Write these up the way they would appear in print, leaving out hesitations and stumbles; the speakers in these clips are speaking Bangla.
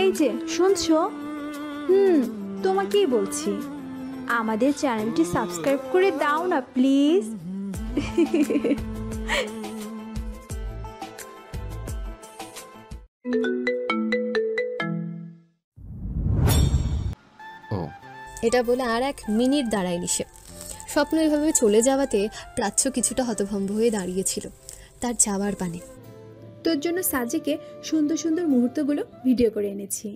এই যে শুনছো? হুম, তোমাকেই বলছি, আমাদের চ্যানেলটি সাবস্ক্রাইব করে দাও না প্লিজ। ও এটা বলে আর 1 মিনিট দাঁড়ায়নি সে। স্বপ্ন এভাবে চলে যাওয়াতে প্রাচ্য কিছুটা হতভম্ব হয়ে দাঁড়িয়েছিল তার যাওয়ার পানে। তোর জন্য সাজিকে সুন্দর সুন্দর মুহূর্তগুলো ভিডিও করে এনেছি।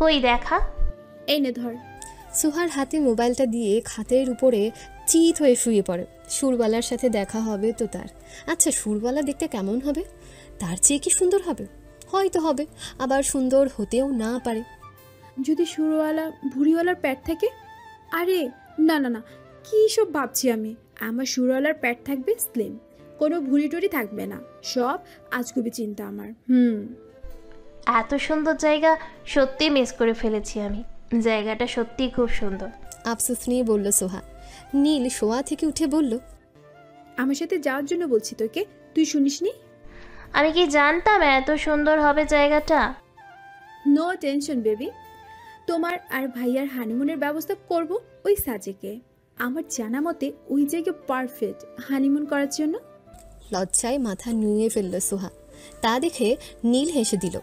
কই দেখা। এই নে ধর। সুহার হাতে মোবাইলটা দিয়ে খাতের উপরে চিত হয়ে শুয়ে পড়ে। সুরবালার সাথে দেখা হবে তো তার। আচ্ছা, সুরবালা দেখতে কেমন হবে? তার চেয়ে কি সুন্দর হবে? হয়তো হবে, আবার সুন্দর হতেও না পারে। যদি সুরওয়ালা ভুড়িওয়ালার প্যাট থাকে? আরে না না না, কী সব ভাবছি আমি। আমার সুরওয়ালার প্যাট থাকবে স্লিম, কোনো ভুড়ি টুড়ি থাকবে না, সব আজগুবি চিন্তা আমার। এত সুন্দর জায়গা সত্যি মিস করে ফেলেছি আমি। জায়গাটা সত্যিই খুব সুন্দর। আফসোস নিয়ে বলল সোহা। নীল শোয়া থেকে উঠে বলল, আমার সাথে যাওয়ার জন্য বলছি তোকে, তুই শুনিসনি? আমি কি জানতাম এত সুন্দর হবে জায়গাটা? নো টেনশন বেবি, তোমার আর ভাইয়ার হানিমুনের ব্যবস্থা করব ওই সাজেকে। আমার জানা মতে ওই জায়গা পারফেক্ট হানিমুন করার জন্য। লজ্জায় মাথা নুয়ে ফেলল সোহা। তা দেখে নীল হেসে দিল।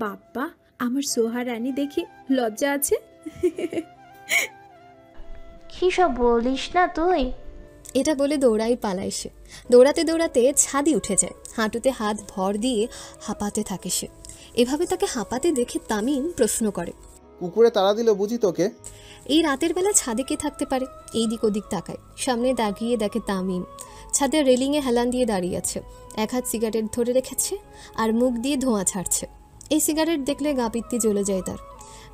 বাপ্পা, আমার সোহা রানী দেখে লজ্জা আছে। কি সব বলিস না তুই? এটা বলে দৌড়াই পালায় সে। দৌড়াতে দৌড়াতে ছাদে উঠে যায়। হাঁটুতে হাত ভর দিয়ে হাঁপাতে থাকে সে। এভাবে তাকে হাঁপাতে দেখে তামিম প্রশ্ন করে, কুকুরে তাড়া দিল বুঝি তোকে? এই রাতের বেলা ছাদে কে থাকতে পারে? এই দিক ওদিক তাকায়, সামনে দাগিয়ে দেখে তামিম ছাদের রেলিংয়ে হেলান দিয়ে দাঁড়িয়ে আছে। 1 হাত সিগারেট ধরে রেখেছে আর মুখ দিয়ে ধোঁয়া ছাড়ছে। এই সিগারেট দেখলে গা পিত্তি জ্বলে যায় তার।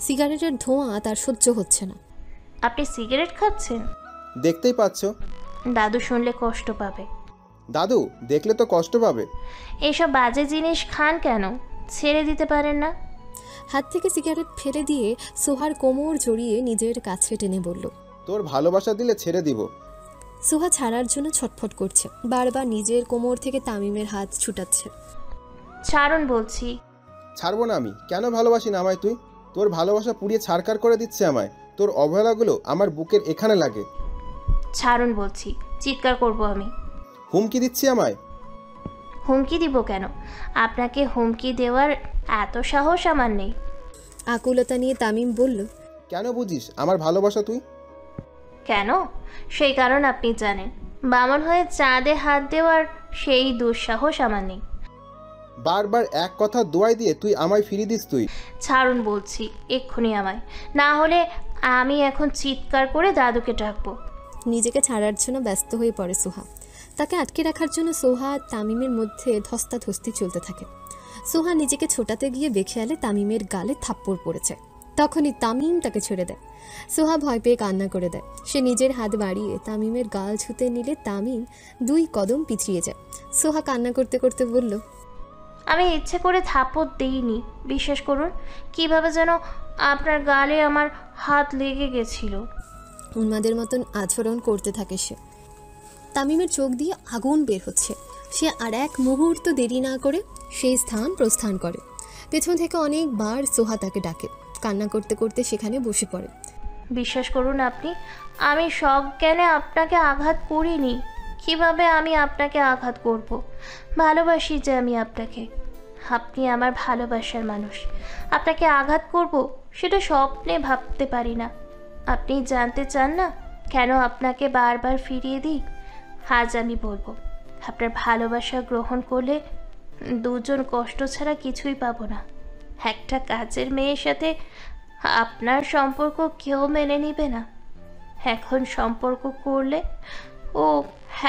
সিগারেটের ধোঁয়া তার সহ্য হচ্ছে না। আপনি সিগারেট খাচ্ছেন? দেখতেই পাচ্ছ। দাদু শুনলে কষ্ট পাবে। দাদু দেখলে তো কষ্ট পাবে। এইসব বাজে জিনিস খান কেন? ছেড়ে দিতে পারেন না? হাত থেকে সিগারেট ফেলে দিয়ে সোহার কোমর জড়িয়ে নিজের কাছে টেনে বলল, তোর ভালোবাসা দিলে ছেড়ে দিব। সোহা ছাড়ার জন্য ছটফট করছে, বারবার নিজের কোমর থেকে তামিমের হাত ছুটাচ্ছে। ছাড়ুন বলছি। ছাড়বো না আমি। কেন ভালোবাসি না আমায় তুই? তোর ভালোবাসা পুড়িয়ে ছারকার করে দিচ্ছে আমায়। তোর অবহেলাগুলো আমার বুকের এখানে লাগে। ছাড়ুন বলছি, চিৎকার করব আমি। হুমকি দিচ্ছি আমায়? হুমকি দিব কেন? আপনাকে হুমকি দেওয়ার এত সাহস আমার নেই। আকুলতা নিয়ে তামিম বলল, কেন বুঝিস আমার ভালোবাসা তুই? কেন? সেই কারণ আপনি জানেন। বামন হয়ে চাঁদে হাত দেওয়ার সেই দুঃসাহস আমার নেই। বারবার এক কথা দোয়াই দিয়ে তুই আমায় ফিরিয়ে দিস তুই। ছাড়ুন বলছি এক্ষুনি আমায়, না হলে আমি এখন চিৎকার করে দাদুকে ডাকবো। নিজেকে ছাড়ার জন্য ব্যস্ত হয়ে পড়ে সোহা। তাকে আটকে রাখার জন্য সোহা আর তামিমের মধ্যে ধস্তাধস্তি চলতে থাকে। সোহা নিজেকে ছোটাতে গিয়ে বেখেয়ালে তামিমের গালে থাপ্পড় পড়েছে। তখনই তামিম তাকে ছেড়ে দেয়। সোহা ভয় পেয়ে কান্না করে দেয়। সে নিজের হাত বাড়িয়ে তামিমের গাল ছুঁতে নিলে তামিম 2 কদম পিছিয়ে যায়। সোহা কান্না করতে করতে বলল, আমি ইচ্ছে করে থাপ্পড় দিইনি, বিশ্বাস করুন। কিভাবে যেন আপনার গালে আমার হাত লেগে গেছিল। উন্মাদের মতন আচরণ করতে থাকে সে। তামিমের চোখ দিয়ে আগুন বের হচ্ছে। সে আর 1 মুহূর্ত দেরি না করে সেই স্থান প্রস্থান করে। পেছন থেকে অনেকবার সোহা তাকে ডাকে। কান্না করতে করতে সেখানে বসে পড়ে। বিশ্বাস করুন আপনি, আমি সজ্ঞানে আপনাকে আঘাত করিনি। কিভাবে আমি আপনাকে আঘাত করব? ভালোবাসি যে আমি আপনাকে। আপনি আমার ভালোবাসার মানুষ। আপনাকে আঘাত করব সেটা স্বপ্নে ভাবতে পারি না। আপনি জানতে চান না কেন আপনাকে বারবার ফিরিয়ে দিই? আজ আমি বলবো, আপনার ভালোবাসা গ্রহণ করলে দুজন কষ্ট ছাড়া কিছুই পাবো না। একটা কাজের মেয়ের সাথে আপনার সম্পর্ক কেউ মেনে নিবে না। এখন সম্পর্ক করলে ও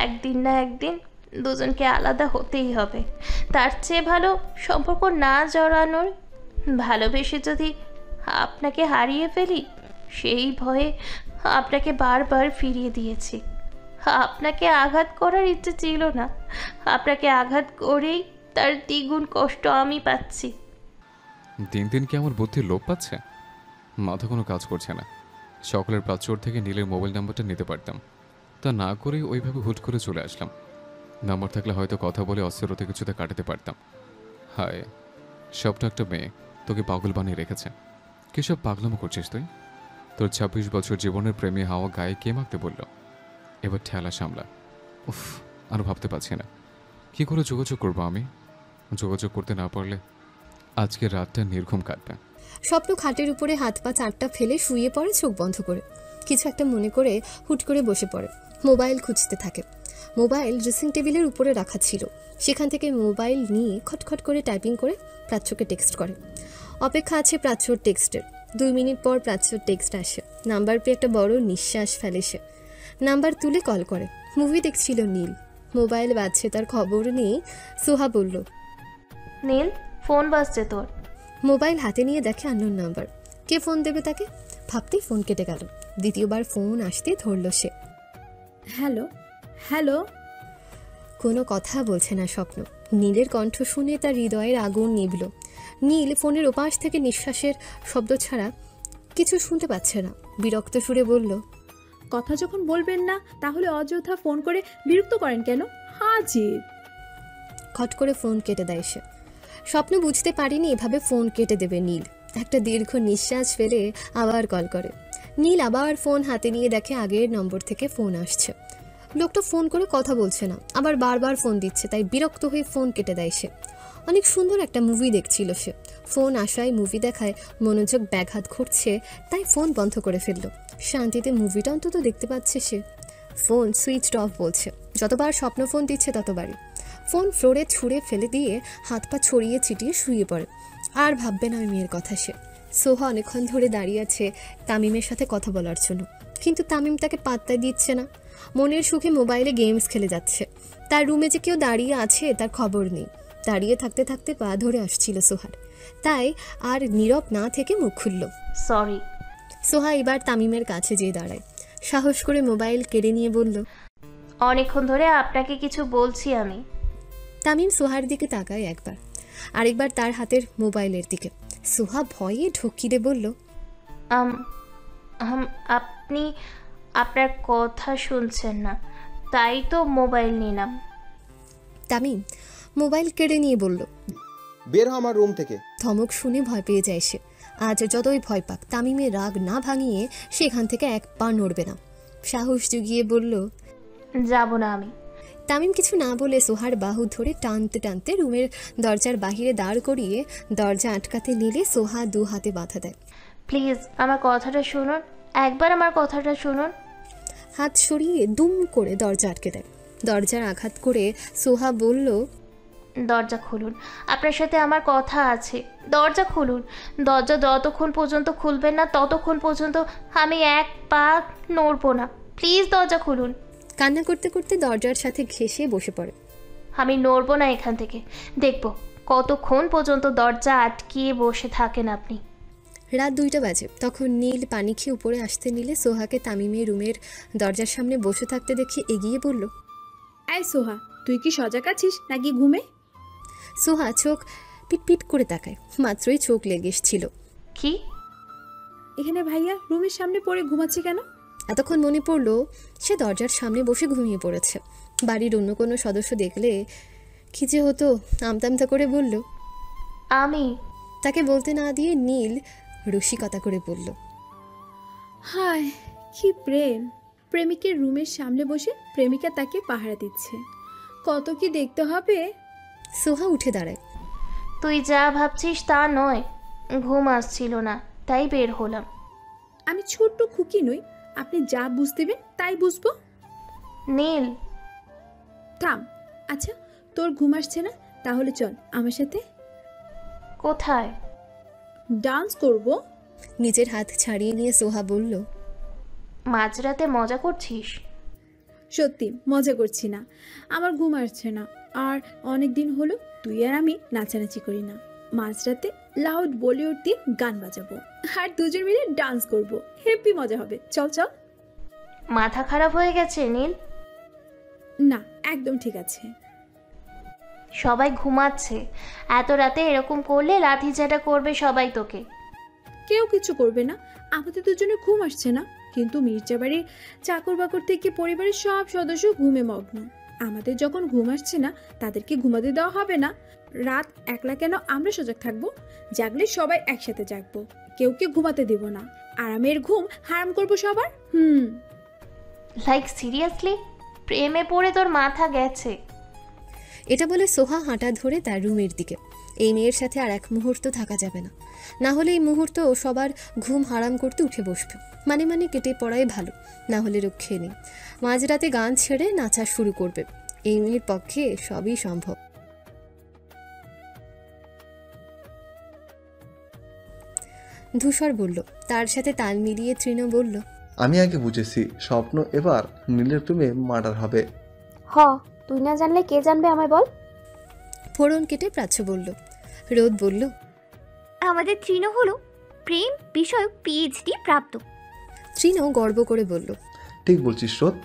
একদিন না একদিন দুজনকে আলাদা হতেই হবে। তার চেয়ে ভালো সম্পর্ক না জড়ানোর। ভালোবেসে যদি আপনাকে হারিয়ে ফেলি সেই ভয়ে আপনাকে বারবার ফিরিয়ে দিয়েছি। আপনাকে আঘাত করার ইচ্ছে ছিল না। আপনাকে আঘাত করেই তার দ্বিগুণ কষ্ট আমি পাচ্ছি। দিন দিন কি আমার বুদ্ধির লোপ পাচ্ছে? মাথা কোনো কাজ করছে না। সকলের প্রাচুর থেকে নীলের মোবাইল নাম্বারটা নিতে পারতাম, তা না করে ওইভাবে হুট করে চলে আসলাম। নাম্বার থাকলে হয়তো কথা বলে অস্থিরতা কিছুতে কাটাতে পারতাম। হায়, সবটা একটা মেয়ে তোকে পাগল বানিয়ে রেখেছে। কিসব পাগলামো করছিস তুই? তোর 26 বছর জীবনের প্রেমী হাওয়া গায়ে কে মাখতে বলল? এবার ঠেলা সামলা। উফ, আর ভাবতে পারছি না কি করে যোগাযোগ করবো আমি। যোগাযোগ করতে না পারলে আজকে রাতটা নির্ঘুম কাটবে। স্বপ্ন খাটের উপরে হাত পা চারটা ফেলে শুয়ে পড়ে চোখ বন্ধ করে। কিছু একটা মনে করে হুট করে বসে পড়ে। মোবাইল খুঁজতে থাকে। মোবাইল ড্রেসিং টেবিলের উপরে রাখা ছিল। সেখান থেকে মোবাইল নিয়ে খটখট করে টাইপিং করে প্রাচ্যকে টেক্সট করে। অপেক্ষা আছে প্রাচ্যর টেক্সটের। 2 মিনিট পর প্রাচ্যর টেক্সট আসে। নাম্বার পেয়ে একটা বড় নিঃশ্বাস ফেলে সে। নাম্বার তুলে কল করে। মুভি দেখছিল নীল। মোবাইল বাজছে, তার খবর নেই। সোহা বলল, নীল, ফোন বাজছে তোর। মোবাইল হাতে নিয়ে দেখে আননোন নাম্বার। কে ফোন দেবে তাকে? ভাবতেই ফোন কেটে গেল। দ্বিতীয়বার ফোন আসতে ধরল সে। Hello hello. কোনো কথা বলছে না স্বপ্ন। নীলের কণ্ঠ শুনে তার হৃদয়ের আগুন নিভল। নীল ফোনের ওপাশ থেকে নিঃশ্বাসের শব্দ ছাড়া কিছু শুনতে পাচ্ছে না। বিরক্ত সুরে বলল, কথা যখন বলবেন না তাহলে অযথা ফোন করে বিরক্ত করেন কেন? হাজির। খট করে ফোন কেটে দেয় সে। স্বপ্ন বুঝতে পারিনি এভাবে ফোন কেটে দেবে নীল। একটা দীর্ঘ নিঃশ্বাস ফেলে আবার কল করে। নীল আবার ফোন হাতে নিয়ে দেখে আগের নম্বর থেকে ফোন আসছে। লোকটা ফোন করে কথা বলছে না, আবার বারবার ফোন দিচ্ছে। তাই বিরক্ত হয়ে ফোন কেটে দেয় সে। অনেক সুন্দর একটা মুভি দেখছিল সে। ফোন আসায় মুভি দেখায় মনোযোগ ব্যাঘাত ঘটছে, তাই ফোন বন্ধ করে ফেলল। শান্তিতে মুভিটা অন্তত দেখতে পাচ্ছে সে। ফোন সুইচড অফ বলছে। যতবার স্বপ্ন ফোন দিচ্ছে ততবারই। ফোন ফ্লোরে ছুঁড়ে ফেলে দিয়ে হাত পা ছড়িয়ে ছিটিয়ে শুয়ে পড়ে। আর ভাববে না ওই মেয়ের কথা সে। সোহা অনেকক্ষণ ধরে দাঁড়িয়ে আছে তামিমের সাথে কথা বলার জন্য, কিন্তু তামিম তাকে পাত্তা দিচ্ছে না। মনের সুখে মোবাইলে গেমস খেলে যাচ্ছে। তার রুমে যে কেউ দাঁড়িয়ে আছে তার খবর নেই। দাঁড়িয়ে থাকতে থাকতে পা ধরে আসছিল সোহার, তাই আর নীরব না থেকে মুখ খুলল। সরি। সোহা এবার তামিমের কাছে যেয়ে দাঁড়ায়। সাহস করে মোবাইল কেড়ে নিয়ে বলল, অনেকক্ষণ ধরে আপনাকে কিছু বলছি আমি। তামিম সোহার দিকে তাকায় একবার, আরেকবার তার হাতের মোবাইলের দিকে। সোহা ভয়ে ঢকিরে বলল, আম আম আপনি আপনার কথা শুনছেন না, তাই তো মোবাইল নিলাম। তামিম মোবাইল কেড়ে নিয়ে বলল, বের হ আমার রুম থেকে। ধমক শুনে ভয় পেয়ে যায় সে। আজ যতই ভয় পাক তামিমের রাগ না ভাঙিয়ে সেখান থেকে এক পা নড়বে না। সাহস জুগিয়ে বলল, যাব না আমি। তামিম কিছু না বলে সোহার বাহু ধরে টানতে টানতে রুমের দরজার বাহিরে দাঁড় করিয়ে দরজা আটকাতে নিলে সোহা 2 হাতে বাধা দেয়। প্লিজ আমার কথাটা শুনুন, একবার আমার কথাটা শুনুন। হাত সরিয়ে দুম করে দরজা আটকে দেয়। দরজার আঘাত করে সোহা বলল, দরজা খুলুন, আপনার সাথে আমার কথা আছে। দরজা খুলুন। দরজা যতক্ষণ পর্যন্ত খুলবেন না ততক্ষণ পর্যন্ত আমি এক পা নড়বো না। প্লিজ দরজা খুলুন। কান্না করতে করতে দরজার সাথে ঘেঁষে বসে পড়ে। আমি নড়বো না এখান থেকে। দেখব কতক্ষণ পর্যন্ত দরজা আটকিয়ে বসে থাকেন আপনি। রাত 2টা বাজে। তখন নীল পানি খেয়ে উপরে আসতে নিলে সোহাকে তামিমের রুমের দরজার সামনে বসে থাকতে দেখে এগিয়ে বলল, এই সোহা, তুই কি সজাগ আছিস নাকি ঘুমে? সোহা চোখ পিটপিট করে তাকায়। মাত্রই চোখ লেগে এসেছিল। কি? এখানে ভাইয়া রুমের সামনে পড়ে ঘুমাচ্ছে কেন? এতক্ষণ মনে পড়ল সে দরজার সামনে বসে ঘুমিয়ে পড়েছে। বাড়ির অন্য কোনো সদস্য দেখলে কি যে হতো। আমতামতা করে বলল, আমি। তাকে বলতে না দিয়ে নীল রসিকতা করে বলল, হায় কি প্রেম! প্রেমিকের রুমের সামনে বসে প্রেমিকা তাকে পাহারা দিচ্ছে। কত কি দেখতে হবে। সোহা উঠে দাঁড়ায়। তুই যা ভাবছিস তা নয়, ঘুম আসছিল না তাই বের হলাম। আমি ছোট্ট খুকি নই, আপনি যা বুঝতেবেন তাই বুঝবো। নীল, থাম। আচ্ছা, তোর ঘুম আসছে না? তাহলে চল আমার সাথে। কোথায়? ডান্স করব। নিজের হাত ছাড়িয়ে নিয়ে সোহা বলল, মাঝরাতে মজা করছিস? সত্যি মজা করছি না, আমার ঘুম আসছে না। আর অনেক দিন হলো তুই আর আমি নাচানাচি করি না। মাঝরাতে লাউড বলিউড দিয়ে গান বাজাবো আর দুজন মিলে ডান্স করব। হেপি মজা হবে। চল চল। মাথা খারাপ হয়ে গেছে নীল? না, একদম ঠিক আছে। সবাই ঘুমাচ্ছে, এত রাতে এরকম করলে লাঠিচাটা করবে সবাই তোকে। কেউ কিছু করবে না, আমাদের দুজনের ঘুম আসছে না। কিন্তু মির্জা বাড়ির চাকর বাকর থেকে পরিবারের সব সদস্য ঘুমে মগ্ন। আমাদের যখন ঘুম আসছে না তাদেরকে ঘুমাতে দেওয়া হবে না। রাত একলা কেন আমরা সজাগ থাকবো? জাগলে সবাই একসাথে জাগবো, কেউ ঘুমাতে দিব না, আরামের ঘুম হারাম করবো সবার। লাইক সিরিয়াসলি, প্রেমে পড়ে তোর মাথা গেছে? এটা বলে সোহা হাঁটা ধরে তার রুমের দিকে। এই মেয়ের সাথে আর এক মুহূর্ত থাকা যাবে না, না হলে এই মুহূর্ত সবার ঘুম হারাম করতে উঠে বসবে। মানে কেটে পড়াই ভালো, না হলে রক্ষে নেই। মাঝরাতে গান ছেড়ে নাচা শুরু করবে। এই মেয়ের পক্ষে সবই সম্ভব। ধূসর বলল। তার সাথে তাল মিলিয়ে তৃণ বলল, আমি আগে বুঝেছি স্বপ্ন এবার নীলের প্রেমে মার্ডার হবে। হ, তুই না জানলে কে জানবে আমায় বল। ফোড়ন কেটে প্রাচ্য বলল। রোদ বলল, আমাদের তৃণ হলো প্রেম বিষয়ক পিএইচডি প্রাপ্ত। তৃণ গর্ব করে বলল, ঠিক বলছিস রোদ,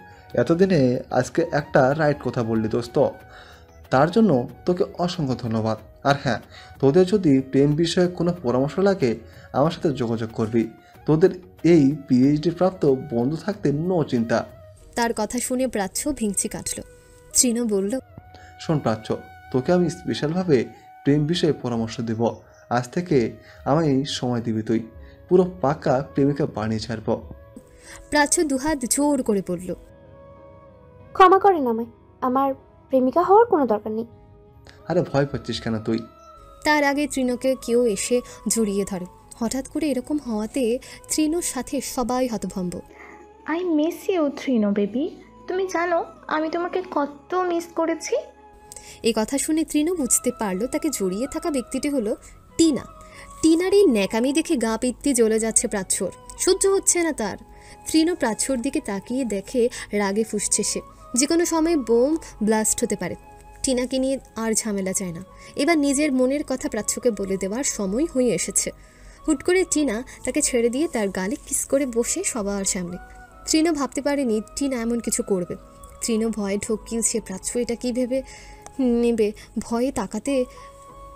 এতদিনে আজকে একটা রাইট কথা বললি দোস্ত, তার জন্য তোকে অসংখ্য ধন্যবাদ। আর হ্যাঁ, তোদের যদি প্রেম বিষয়ে কোনো পরামর্শ লাগে আমার সাথে যোগাযোগ করবি। তোদের এই পিএইচডি প্রাপ্ত বন্ধু থাকতে নো চিন্তা। তার কথা শুনে প্রাচ্য ভিংচি কাটল। তৃণ বলল, শোন প্রাচ্য, তোকে আমি স্পেশালভাবে প্রেম বিষয়ে পরামর্শ দেব। আজ থেকে আমায় সময় দিবি, তুই পুরো পাকা প্রেমিকা বানিয়ে ছাড়ব। প্রাচ্য দুহাত জোর করে পড়ল। ক্ষমা করেন আমায়, আমার প্রেমিকা হওয়ার কোনো দরকার নেই। আরে ভয় পাচ্ছিস কেন তুই? তার আগে তৃণকে কেউ এসে জড়িয়ে ধরে। হঠাৎ করে এরকম হওয়াতে তৃণর সাথে সবাই হতভম্ব। আই মিস ইউ তৃণ বেবি, তুমি জানো আমি তোমাকে কত মিস করেছি। এই কথা শুনে তৃণ বুঝতে পারল তাকে জড়িয়ে থাকা ব্যক্তিটি হলো টিনা। টিনার এই ন্যাকামি দেখে গা পিত্তি জ্বলে যাচ্ছে প্রাচ্যর, সহ্য হচ্ছে না তার। তৃণ প্রাচ্যর দিকে তাকিয়ে দেখে রাগে ফুঁসছে সে, যে কোনো সময় বোম ব্লাস্ট হতে পারে। টিনাকে নিয়ে আর ঝামেলা চায় না, এবার নিজের মনের কথা প্রাচ্যকে বলে দেওয়ার সময় হয়ে এসেছে। হুট করে টিনা তাকে ছেড়ে দিয়ে তার গালে কিস করে বসে সবার সামনে। তৃণ ভাবতে পারেনি টিনা এমন কিছু করবে। তৃণ ভয়ে ঢোকিয়েছে, প্রাচ্য এটা কী ভেবে নেবে। ভয়ে তাকাতে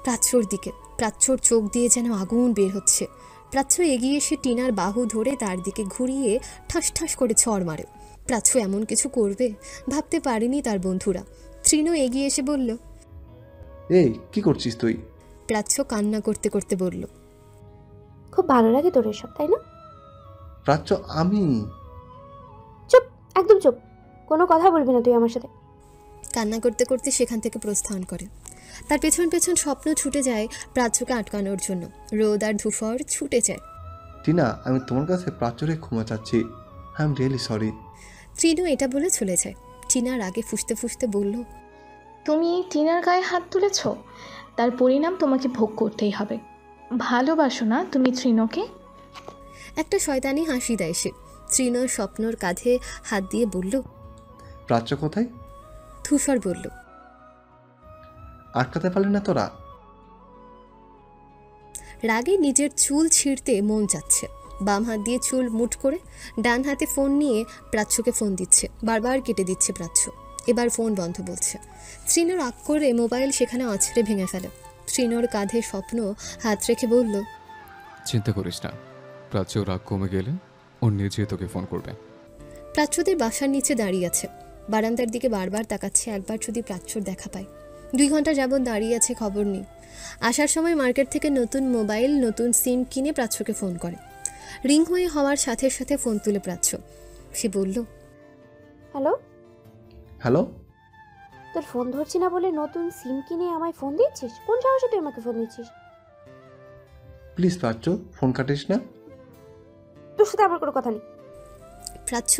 প্রাচ্যর দিকে, প্রাচ্যর চোখ দিয়ে যেন আগুন বের হচ্ছে। প্রাচ্য এগিয়ে এসে টিনার বাহু ধরে তার দিকে ঘুরিয়ে ঠাস ঠাস করে চড় মারে। প্রাচ্য এমন কিছু করবে ভাবতে পারেনি তার বন্ধুরা। তৃণ এগিয়ে এসে বলল, এই কি করছিস তুই? প্রাচ্য কান্না করতে করতে বলল, খুব ভালো লাগে তোর এসব, তাই না? প্রাচ্য, আমি চুপ, একদম চুপ, কোনো কথা বলবি না তুই আমার সাথে। কান্না করতে করতে সেখান থেকে প্রস্থান করে। তার পেছন পেছন স্বপ্ন ছুটে যায় প্রাচ্যকে আটকানোর জন্য। রোদ আর ধূসর ছুটে যায়। টিনা, আমি তোমার কাছে প্রাচ্যরে ক্ষমা চাচ্ছি। I am really sorry. তৃণ এটা বলে চলে যায়। টিনার আগে ফুসতে ফুসতে বলল, তুমি এই টিনার গায়ে হাত তুলেছ, তার পরিণাম তোমাকে ভোগ করতেই হবে। ভালোবাসো না তুমি তৃণকে? একটা শয়তানি হাসি দেয় সে। তৃণ স্বপ্নর কাঁধে হাত দিয়ে বলল, প্রাচ্য কোথায়? ধূসর বলল, আটকাতে পারলি না তোরা? রাগে নিজের চুল ছিঁড়তে মন যাচ্ছে। বাম হাত দিয়ে চুল মুঠ করে ডান হাতে ফোন নিয়ে প্রাচ্যকে ফোন দিচ্ছে। বারবার কেটে দিচ্ছে প্রাচ্য, এবার ফোন বন্ধ বলছে। তৃণ রাগ করে মোবাইল সেখানে আছড়ে ভেঙে ফেলে। তৃণর কাঁধে স্বপ্ন হাত রেখে বলল, চিন্তা করিস না, প্রাচ্য রাগ কমে গেলে ও নিজে তোকে ফোন করবে। প্রাচ্যদের বাসার নিচে দাঁড়িয়ে আছে, বারান্দার দিকে বারবার তাকাচ্ছে একবার যদি প্রাচ্যর দেখা পায়। 2 ঘন্টা যাবৎ দাঁড়িয়ে আছে, খবর নেই। আসার সময় মার্কেট থেকে নতুন মোবাইল, নতুন সিম কিনে প্রাচ্যকে ফোন করে। রিং হয়ে হওয়ার সাথে সাথে ফোন তুলে প্রাচ্য। সে বলল, হ্যালো হ্যালো, তোর ফোন ধরছি না বলে নতুন সিম কিনে আমায় ফোন দিচ্ছিস? কোন সাহসে তুই আমাকে ফোন দিচ্ছিস? প্লিজ প্রাচ্য, ফোন কাটিস না। তোর সাথে আমার কোনো কথা নেই। প্রাচ্য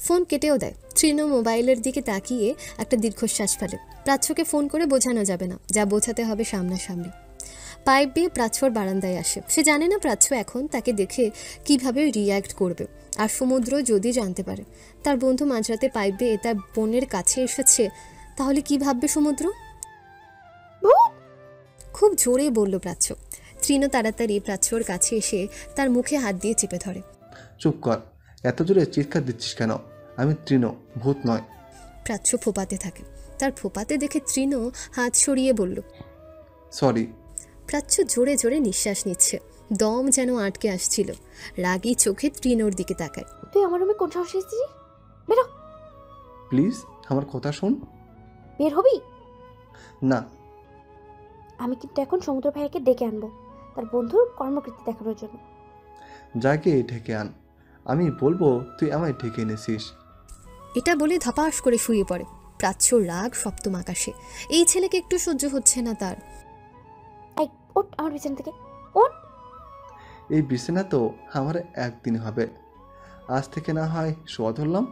ফোন কেটেও দেয়। তৃণ মোবাইলের দিকে তাকিয়ে একটা দীর্ঘশ্বাস ফেলে। প্রাচ্যকে ফোন করে বোঝানো যাবে না, যা বোঝাতে হবে সামনাসামনি। পাইপ দিয়ে প্রাচ্যর বারান্দায় আসে। সে জানে না প্রাচ্য এখন তাকে দেখে কিভাবে রিয়্যাক্ট করবে। আর সমুদ্র যদি জানতে পারে তার বন্ধু মাঝরাতে পাইপ দিয়ে তার বোনের কাছে এসেছে, তাহলে কি ভাববে সমুদ্র? খুব জোরে বলল প্রাচ্য। তৃণ তাড়াতাড়ি প্রাচ্যর কাছে এসে তার মুখে হাত দিয়ে চেপে ধরে। চুপ কর, এত জোরে চিৎকার দিচ্ছিস কেন? আমি তৃণ, ভূত নয়। প্রাচ্য ফোপাতে থাকে। তার ফোপাতে দেখে তৃণ হাত সরিয়ে বলল, সরি। প্রাচ্য জোরে জোরে নিঃশ্বাস নিচ্ছে, দম যেন আটকে আসছিল। রাগী চোখে তৃণর দিকে তাকায়। তুই আমার রুমে কোন সাহসে এসেছিস? বেরো। প্লিজ আমার কথা শোন। বের হবি? না। আমি কিন্তু এখন সমুদ্র ভাইয়াকে ডেকে আনবো তার বন্ধুর কর্মকৃতি দেখানোর জন্য। যাকে ঢেকে আন, আমি বলবো তুই আমায় ঢেকে এনেছিস। এটা বলে ধপাস করে শুয়ে পড়ে। প্রাচ্যর রাগ সপ্তম আকাশে। এই ছেলেকে একটু সহ্য হচ্ছে না তার। এই ওঠ আমার বিছানা থেকে, ওঠ। এই বিছানা তো আমার একদিন হবে, আজ থেকে না হয় শোয়া ধরলাম।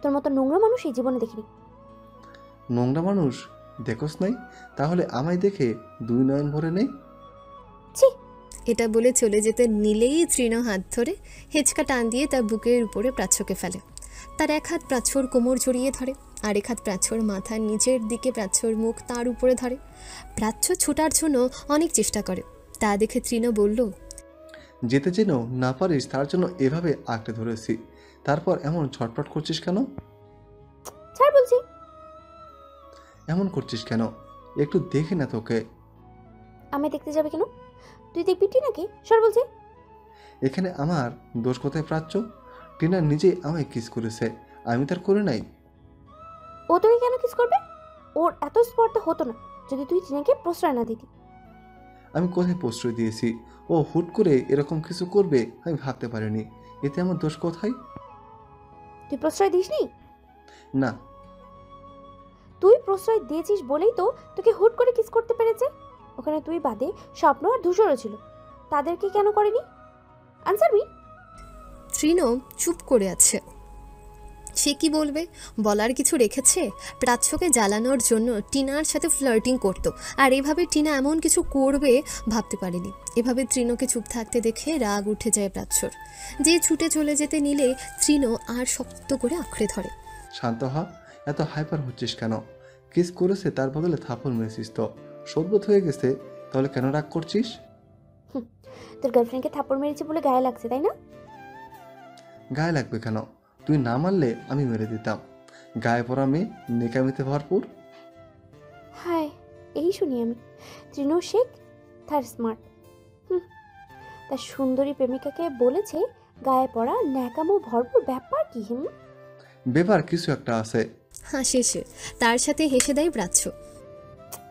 তোর মতো নোংরা মানুষ এই জীবনে দেখিনি। নোংরা মানুষ দেখোস নাই? তাহলে আমায় দেখে দুই নয়ন ভরে নেই। ছি। এটা বলে চলে যেতে নিলেই তৃণ হাত ধরে হেঁচকা টান দিয়ে তার বুকের উপরে প্রাচ্যকে ফেলে। তার এক হাত প্রাচ্যর কোমর জড়িয়ে ধরে, আরেক হাত প্রাচ্যর মাথার নিচের দিকে প্রাচ্যর মুখ তার উপরে ধরে। প্রাচ্য ছোটার জন্য অনেক চেষ্টা করে, তা দেখে তৃণ বলল, যেতে যেন না পারিস তার জন্য এভাবে আঁকড়ে ধরেছি, তারপর এমন ছটফট করছিস কেন? ছাড় বলছি। এমন করছিস কেন? একটু দেখে না তোকে। আমি দেখতে যাবে কেন? তুই দেখবি নাকি? সর বলছি। এখানে আমার দোষ কোথায় প্রাচ্য? টিনা নিজেই আমায় কিস করেছে, আমি তার করে নাই। ও তোকে কেন কিস করবে? ওর এত স্পর্ধা হতো না যদি তুই টিনাকে প্রশ্রয় না দিতি। আমি কোথায় প্রশ্রয় দিয়েছি? ও হুট করে এরকম কিছু করবে আমি ভাবতে পারিনি। এতে আমার দোষ কোথায়? তুই প্রশ্রয় দিসনি? না। তুই প্রশ্রয় দিয়েছিস বলেই তো তোকে হুট করে কিস করতে পেরেছে। ওখানে তুই বাদে স্বপ্ন আর ধূসরও ছিল, তাদেরকে কেন করেনি? Answer me. তৃণ চুপ করে আছে। সে কি বলবে? বলার কিছু রেখেছে? প্রাচ্যকে জ্বালানোর জন্য টিনার সাথে ফ্লার্টিং করতো, আর এভাবে টিনা এমন কিছু করবে ভাবতে পারেনি। এভাবে তৃণকে চুপ থাকতে দেখে রাগ উঠে যায় প্রাচ্যর। যে ছুটে চলে যেতে নিলে তৃণ আর শক্ত করে আঁকড়ে ধরে। শান্ত হ, এত হাইপার হচ্ছিস কেন? কিস করেছে তার বদলে থাপড় মেরেছিস তো শরবত হয়ে গেছে, তাহলে কেন রাগ করছিস? তোর গার্লফ্রেন্ডকে থাপ্পড় মেরেছে বলে গায়ে লাগছে, তাই না? গায়ে লাগবে কেন? তুই না মারলে আমি মেরে দিতাম। গায়ে পড়া মেয়ে, নেকামিতে ভরপুর। হায়, এই শুনি আমি। তৃণ শেখ তার স্মার্ট। তার সুন্দরী প্রেমিকাকে বলেছে গায়ে পড়া ন্যাকামো ভরপুর। ব্যাপার কি? ব্যাপার কিছু একটা আছে। হাসে সে, তার সাথে হেসে দেয় প্রাচ্য।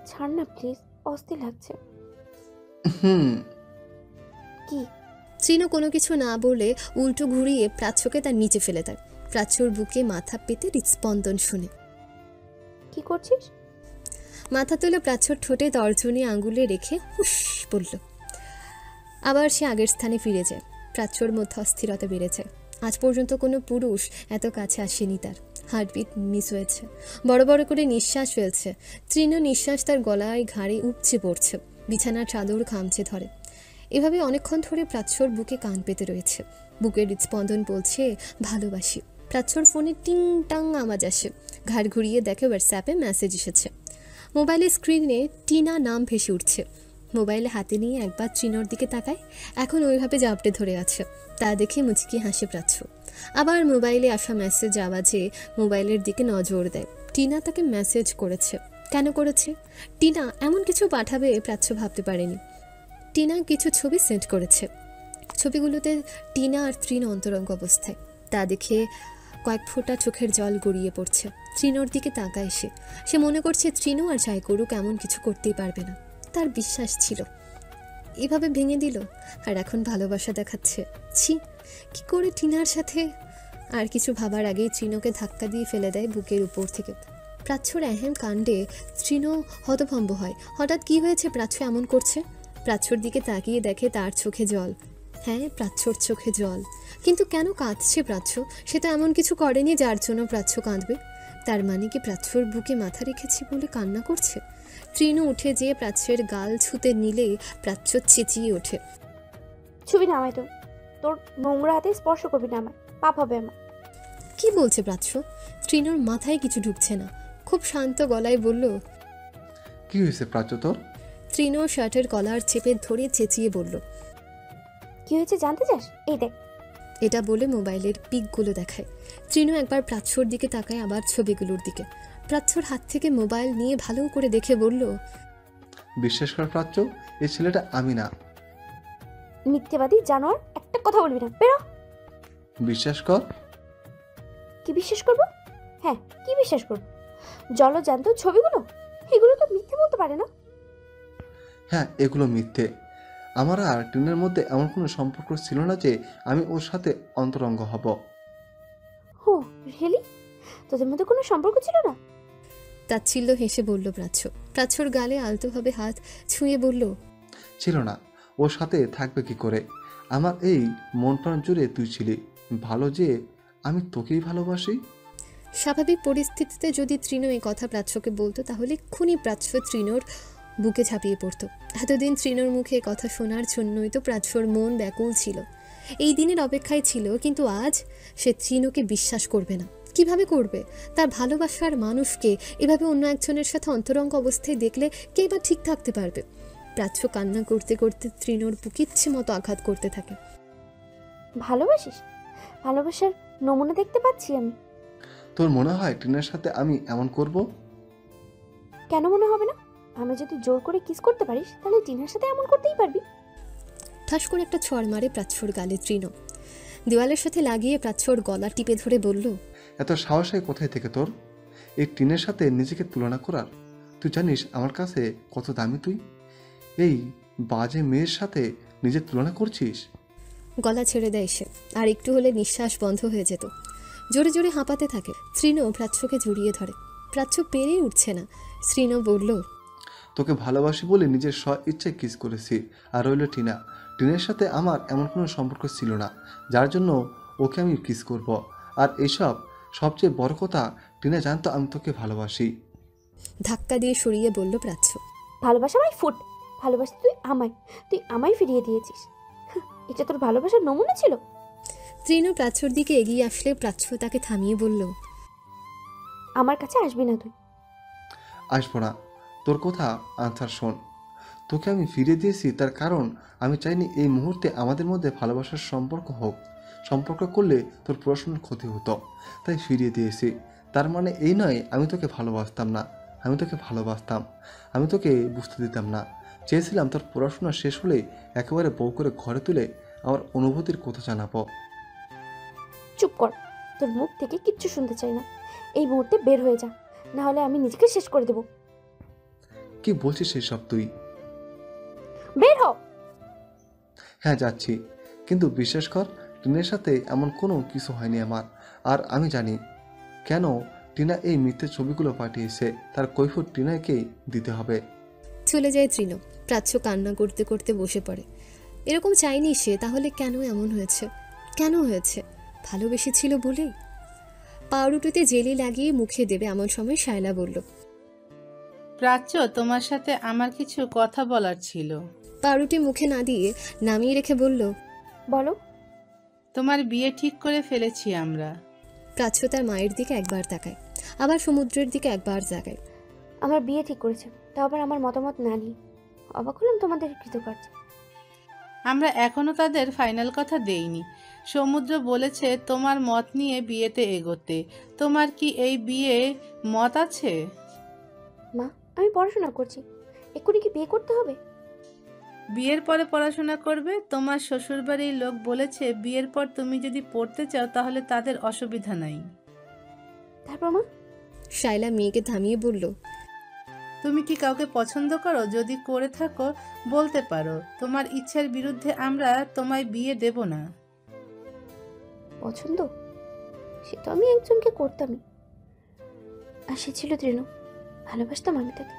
ছাড় না প্লিজ, অস্থির লাগছে। কি? তৃণ কোনো কিছু না বলে উল্টো ঘুরিয়ে প্রাচ্যকে তার নিচে ফেলে দেয়। প্রাচ্যর বুকে মাথা পেতে হৃৎস্পন্দন শুনে। কি করছিস? মাথা তুলে প্রাচ্যর ঠোঁটে তর্জনী আঙ্গুলে রেখে হুশ বলল। আবার সে আগের স্থানে ফিরে যায়। প্রাচ্যর মধ্যে অস্থিরতা বেড়ে যায়। আজ পর্যন্ত কোনো পুরুষ এত কাছে আসেনি তার। হার্টবিট মিস হয়েছে, বড় বড় করে নিঃশ্বাস ফেলছে। তৃণ নিঃশ্বাস তার গলায় ঘাড়ে উপচে পড়ছে, বিছানার চাদর খামচে ধরে। এভাবে অনেকক্ষণ ধরে প্রাচ্যর বুকে কান পেতে রয়েছে। বুকের হৃৎস্পন্দন বলছে ভালোবাসি। প্রাচ্যর ফোনে টিং টাং আওয়াজ আসে। ঘাড় ঘুরিয়ে দেখে হোয়াটসঅ্যাপে মেসেজ এসেছে। মোবাইলের স্ক্রিনে টিনা নাম ভেসে উঠছে। মোবাইলে হাতে নিয়ে একবার তৃণর দিকে তাকায়, এখন ওইভাবে জাপটে ধরে আছে। তা দেখে মুচকি হাসে প্রাচ্য। আবার মোবাইলে আসা মেসেজ আওয়াজে মোবাইলের দিকে নজর দেয়। টিনা তাকে মেসেজ করেছে। কেন করেছে? টিনা এমন কিছু পাঠাবে প্রাচ্য ভাবতে পারেনি। টিনা কিছু ছবি সেন্ড করেছে। ছবিগুলোতে টিনা আর তৃণ অন্তরঙ্গ অবস্থায়। তা দেখে কয়েক ফোঁটা চোখের জল গড়িয়ে পড়ছে। তৃণর দিকে তাকায় সে মনে করছে তৃণ আর যাই করুক এমন কিছু করতেই পারবে না। তার বিশ্বাস ছিল। এভাবে ভেঙে দিল, আর এখন ভালোবাসা দেখাচ্ছে। ছি, কি করে টিনার সাথে? আর কিছু ভাবার আগেই তৃণকে ধাক্কা দিয়ে ফেলে দেয় বুকের উপর থেকে। প্রাচ্যর এহেম কাণ্ডে তৃণ হতভম্ব হয়। হঠাৎ কি হয়েছে প্রাচ্য এমন করছে? প্রাচ্যর দিকে তাকিয়ে দেখে তার চোখে জল। হ্যাঁ, প্রাচ্যর চোখে জল। কিন্তু কেন কাঁদছে প্রাচ্য? সে তো এমন কিছু করেনি যার জন্য প্রাচ্য কাঁদবে। তার মানে কি প্রাচ্যর বুকে মাথা রেখেছি বলে কান্না করছে? তৃণ উঠে যেয়ে প্রাচ্যের গাল ছুতে নিলে প্রাচ্য চেঁচিয়ে ওঠে। ছবি নামাই তোর নোংরা হাতে স্পর্শ করবি না আমায়, পাপ হবে আমার। কি বলছে প্রাচ্য? তৃণর মাথায় কিছু ঢুকছে না। খুব শান্ত গলায় বলল, কি হয়েছে প্রাচ্য তোর? তৃণ শার্টের কলার চেপে ধরে চেঁচিয়ে বলল, কি হয়েছে জানতে চাস? এই দেখ। এটা বলে মোবাইলের পিকগুলো দেখায়। তৃণ একবার প্রাচ্যর দিকে তাকায়, আবার ছবিগুলোর দিকে। প্রাচ্যর হাত থেকে মোবাইল নিয়ে ভালো করে দেখে বলল, বিশ্বাস কর প্রাচ্য, এই ছেলেটা আমি না। মিথ্যেবাদী জানোয়ার, একটা কথা বলবি না, বেরো। বিশ্বাস কর। কি বিশ্বাস করবো? হ্যাঁ, কি বিশ্বাস করবো? জলজান্ত ছবিগুলো, এগুলো তো মিথ্যে বলতে পারে না। হ্যাঁ, এগুলো মিথ্যে। আমার আর টিনের মধ্যে এমন কোনো সম্পর্ক ছিল না যে আমি ওর সাথে অন্তরঙ্গ হব। ও রিয়েলি? তোদের মধ্যে কোনো সম্পর্ক ছিল না? তাচ্ছিল্য হেসে বলল প্রাচ্য। প্রাচ্যর গালে আলতোভাবে হাত ছুঁয়ে বলল, ছিল না। ওর সাথে থাকবে কি করে? আমার এই মন প্রাণ জুড়ে তুই ছিলি। ভালো যে আমি তোকেই ভালোবাসি। স্বাভাবিক পরিস্থিতিতে যদি তৃণ এই কথা প্রাচ্যকে বলতো তাহলে এক্ষুনি প্রাচ্য তৃণর বুকে ঝাঁপিয়ে পড়তো। এতদিন তৃণর মুখে কথা শোনার জন্যই তো প্রাচ্যর মন ব্যাকুল ছিল, এই দিনের অপেক্ষায় ছিল। কিন্তু আজ সে তৃণকে বিশ্বাস করবে না। কিভাবে করবে? তার ভালোবাসার মানুষকে এভাবে অন্য একজনের সাথে অন্তরঙ্গ অবস্থায় দেখলে কে বা ঠিক থাকতে পারবে? প্রাচ্য কান্না করতে করতে তৃণর বুকে ইচ্ছে মতো আঘাত করতে থাকে। ভালোবাসিস? ভালোবাসার নমুনা দেখতে পাচ্ছি আমি। তোর মনে হয় টিনের সাথে আমি এমন করব? কেন মনে হবে না? আমি যদি জোর করে কিস করতে পারিস তাহলে টিনার সাথে এমন করতেই পারবি। ঠাস করে একটা ছড় মারে প্রাচ্যর গালে তৃণ। দেওয়ালের সাথে লাগিয়ে প্রাচ্যর গলা টিপে ধরে বলল, এত সাহস হয় কোথায় থেকে তোর এই টিনের সাথে নিজেকে তুলনা করার? তুই জানিস আমার কাছে কত দামি তুই? এই বাজে মেয়ের সাথে নিজের তুলনা করছিস? গলা ছেড়ে দেয় সে। আর একটু হলে নিঃশ্বাস বন্ধ হয়ে যেত। জোরে জোরে হাঁপাতে থাকে। তৃণ প্রাচ্যকে জড়িয়ে ধরে। প্রাচ্য পেরেই উঠছে না। তৃণ বলল, তোকে ভালোবাসি বলে নিজের স্ব ইচ্ছায় কিস করেছি। আর রইল টিনা। টিনের সাথে আমার এমন কোনো সম্পর্ক ছিল না যার জন্য ওকে আমি কিস করব। আর এইসব সবচেয়ে বড় কথা, টিনা জানতো আমি তোকে ভালোবাসি। ধাক্কা দিয়ে সরিয়ে বলল প্রাচ্য। ভালোবাসা মাই ফুট। ভালোবাসি তুই আমায় ফিরিয়ে দিয়েছিস। এটা তোর ভালোবাসার নমুনা ছিল? তৃণ প্রাচ্যর দিকে এগিয়ে আসলে প্রাচ্য তাকে থামিয়ে বলল, আমার কাছে আসবি না তুই। আসবো না। তোর কথা আনসার শোন। তোকে আমি ফিরিয়ে দিয়েছি তার কারণ আমি চাইনি এই মুহূর্তে আমাদের মধ্যে ভালোবাসার সম্পর্ক হোক। সম্পর্ক করলে তোর পড়াশোনার ক্ষতি হতো, তাই ফিরিয়ে দিয়েছি। তার মানে এই নয় আমি তোকে ভালোবাসতাম না। আমি তোকে ভালোবাসতাম। আমি তোকে বুঝতে দিতাম না। চেয়েছিলাম তোর পড়াশোনা শেষ হলে একেবারে বউ করে ঘরে তুলে আমার অনুভূতির কথা জানাবো। চুপ কর, তোর মুখ থেকে কিচ্ছু শুনতে চাই না। এই মুহূর্তে বের হয়ে যা, না হলে আমি নিজেকে শেষ করে দেব। কি বলছিস সেসব তুই? বের হ। হ্যাঁ যাচ্ছি, কিন্তু বিশ্বাস কর টিনের সাথে এমন কোনো কিছু হয়নি আমার। আর আমি জানি কেন টিনা এই মিথ্যে ছবিগুলো পাঠিয়েছে। তার কৈফিয়ত টিনাকেই দিতে হবে। চলে যায় তৃণ। প্রাচ্য কান্না করতে করতে বসে পড়ে। এরকম চাইনি সে, তাহলে কেন এমন হয়েছে? কেন হয়েছে? ভালোবেসেছিল বলেই? পাউরুটিতে জেলি লাগিয়ে মুখে দেবে এমন সময় শায়লা বলল, প্রাচ্য, তোমার সাথে আমার কিছু কথা বলার ছিল। পাউরুটি মুখে না দিয়ে নামিয়ে রেখে বলল, বলো। তোমার বিয়ে ঠিক করে ফেলেছি আমরা। প্রাচ্য তার মায়ের দিকে একবার তাকায়, আবার সমুদ্রের দিকে একবার তাকায়। আমার বিয়ে ঠিক করেছে, তাও আবার আমার মতামত না নিয়ে। অবাক হলাম তোমাদের কৃতকার্য। আমরা এখনো তাদের ফাইনাল কথা দেইনি। সমুদ্র বলেছে তোমার মত নিয়ে বিয়েতে এগোতে। তোমার কি এই বিয়ে মত আছে? মা, আমি পড়াশোনা করছি, এক্ষুনি কি বিয়ে করতে হবে? বিয়ের পরে পড়াশোনা করবে। তোমার শ্বশুরবাড়ির লোক বলেছে বিয়ের পর তুমি যদি পড়তে চাও তাহলে তাদের অসুবিধা নাই। তারপর মা? শায়লা মেয়েকে থামিয়ে বলল, তুমি কি কাউকে পছন্দ করো? যদি করে থাকো বলতে পারো। তোমার ইচ্ছার বিরুদ্ধে আমরা তোমায় বিয়ে দেব না। পছন্দ? সে তো আমি একজনকে করতামই। আর সে ছিল তৃণ। ভালোবাসতাম আমি তাকে,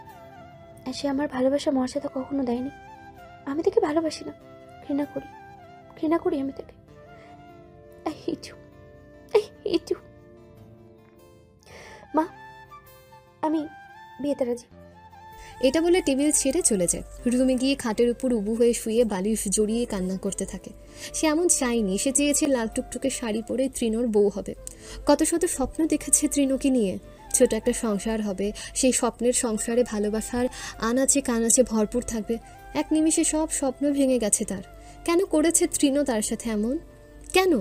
আর সে আমার ভালোবাসার মর্যাদা কখনো দেয়নি। আমি তাকে ভালোবাসি না, ঘৃণা করি আমি তাকে। I hate you. মা, আমি বিয়েতে রাজি। এটা বলে টেবিল ছেড়ে চলে যায়। রুমে গিয়ে খাটের উপর উবু হয়ে শুয়ে বালিশ জড়িয়ে কান্না করতে থাকে। সে এমন চায়নি। সে চেয়েছে লাল টুকটুকে শাড়ি পরে তৃণর বউ হবে। কত শত স্বপ্ন দেখেছে তৃণকে নিয়ে। ছোট একটা সংসার হবে। সেই স্বপ্নের সংসারে ভালোবাসার আনাচে কানাচে ভরপুর থাকবে। এক নিমিষে সব স্বপ্ন ভেঙে গেছে তার। কেন করেছে তৃণ তার সাথে এমন? কেন?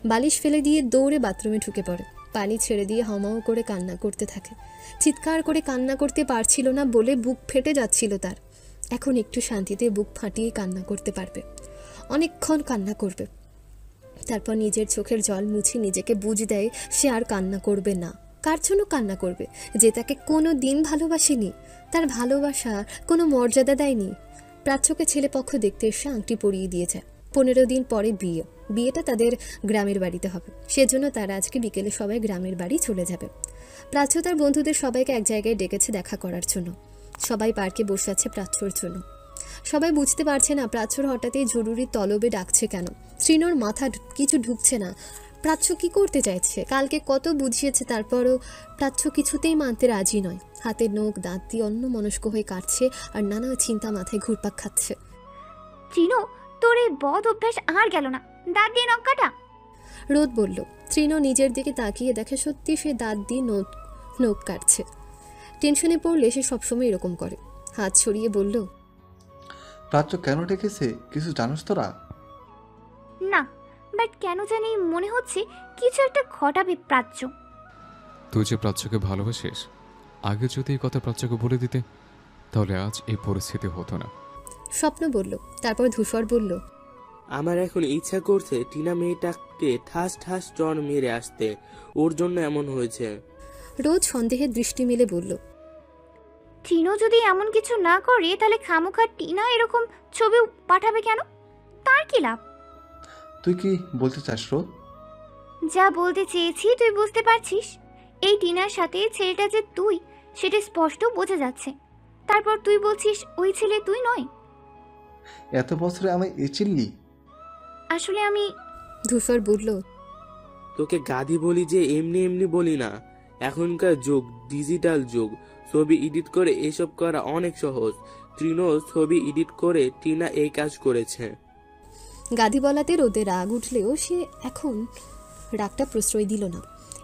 বালিশ ফেলে দিয়ে দৌড়ে বাথরুমে ঢুকে পড়ে। পানি ছেড়ে দিয়ে হামাও করে কান্না করতে থাকে। চিৎকার করে কান্না করতে পারছিল না বলে বুক ফেটে যাচ্ছিল তার। এখন একটু শান্তিতে বুক ফাটিয়ে কান্না করতে পারবে। অনেকক্ষণ কান্না করবে। তারপর নিজের চোখের জল মুছে নিজেকে বুঝ দেয় সে আর কান্না করবে না। কার জন্য কান্না করবে? যে তাকে কোনো দিন ভালোবাসেনি, তার ভালোবাসা কোনো মর্যাদা দেয়নি। প্রাচ্যকে ছেলেপক্ষ দেখতে এসে আংটি পরিয়ে দিয়েছে। 15 দিন পরে বিয়েটা তাদের গ্রামের বাড়িতে হবে, সেজন্য তারা আজকে বিকেলে সবাই গ্রামের বাড়ি চলে যাবে। প্রাচ্য তার বন্ধুদের সবাইকে এক জায়গায় ডেকেছে দেখা করার জন্য। সবাই পার্কে বসে আছে প্রাচ্যর জন্য। সবাই বুঝতে পারছে না প্রাচ্যর হঠাৎই জরুরি তলবে ডাকছে কেন। শ্রীনর মাথা কিছু ঢুকছে না। প্রাচ্য কি করতে চাইছে? কালকে কত বুঝিয়েছে, তারপরও প্রাচ্য কিছুতেই মানতে রাজি নয়। হাতের নখ দাঁত দিয়ে অন্যমনস্ক হয়ে কাটছে আর নানা চিন্তা মাথায় ঘুরপাক খাচ্ছে। ট্রিনো, তোর এই বদ অভ্যাস আর গেল না, দাঁত দিয়ে নখ কাটা। রোদ বলল। তৃণ নিজের দিকে তাকিয়ে দেখে সত্যি সে দাঁত দিয়ে নখ কাটছে। টেনশনে পড়লে সে সবসময় এরকম করে। হাত ছড়িয়ে বলল, প্রাচ্য কেন ডেকেছে কিছু জানোস তোরা? না, বাট কেন জানি মনে হচ্ছে কিছু একটা ঘটাবে প্রাচ্য। তুই যে প্রাচ্যকে ভালোবাসিস, আগে যদি এই কথা প্রাচ্যকে বলে দিতে তাহলে আজ এই পরিস্থিতি হতো না। স্বপ্ন বলল। তারপর ধূসর বলল, আমার এখন ইচ্ছা করছে টিনা মেয়েটাকে ঠাস ঠাস চর মেরে আসতে, ওর জন্য এমন হয়েছে। রোজ সন্দেহের দৃষ্টি মেলে বলল, ট্রিনো যদি এমন কিছু না করে তাহলে খামোখা টিনা এরকম ছবি পাঠাবে কেন? তার কি লাভ? তুই কি বলতে চাস রোদ? যা বলতে চেয়েছি তুই বুঝতে পারছিস। এই টিনার সাথে ছেলেটা যে তুই সেটা স্পষ্ট বোঝা যাচ্ছে। তারপর তুই বলছিস ওই ছেলে তুই নয়। এত বছরে আমায় এ চিনলি? আসলে আমি। ধূসর বলল, তোকে গাধি বলি যে এমনি এমনি বলি না। এখনকার যুগ ডিজিটাল যুগ, ছবি এডিট করে এসব করা অনেক সহজ। ট্রিনো ছবি এডিট করে টিনা এই কাজ করেছে। গাধি বলাতে রোদে রাগ উঠলেও সে এখন রাগটা প্রশ্রয় দিল না।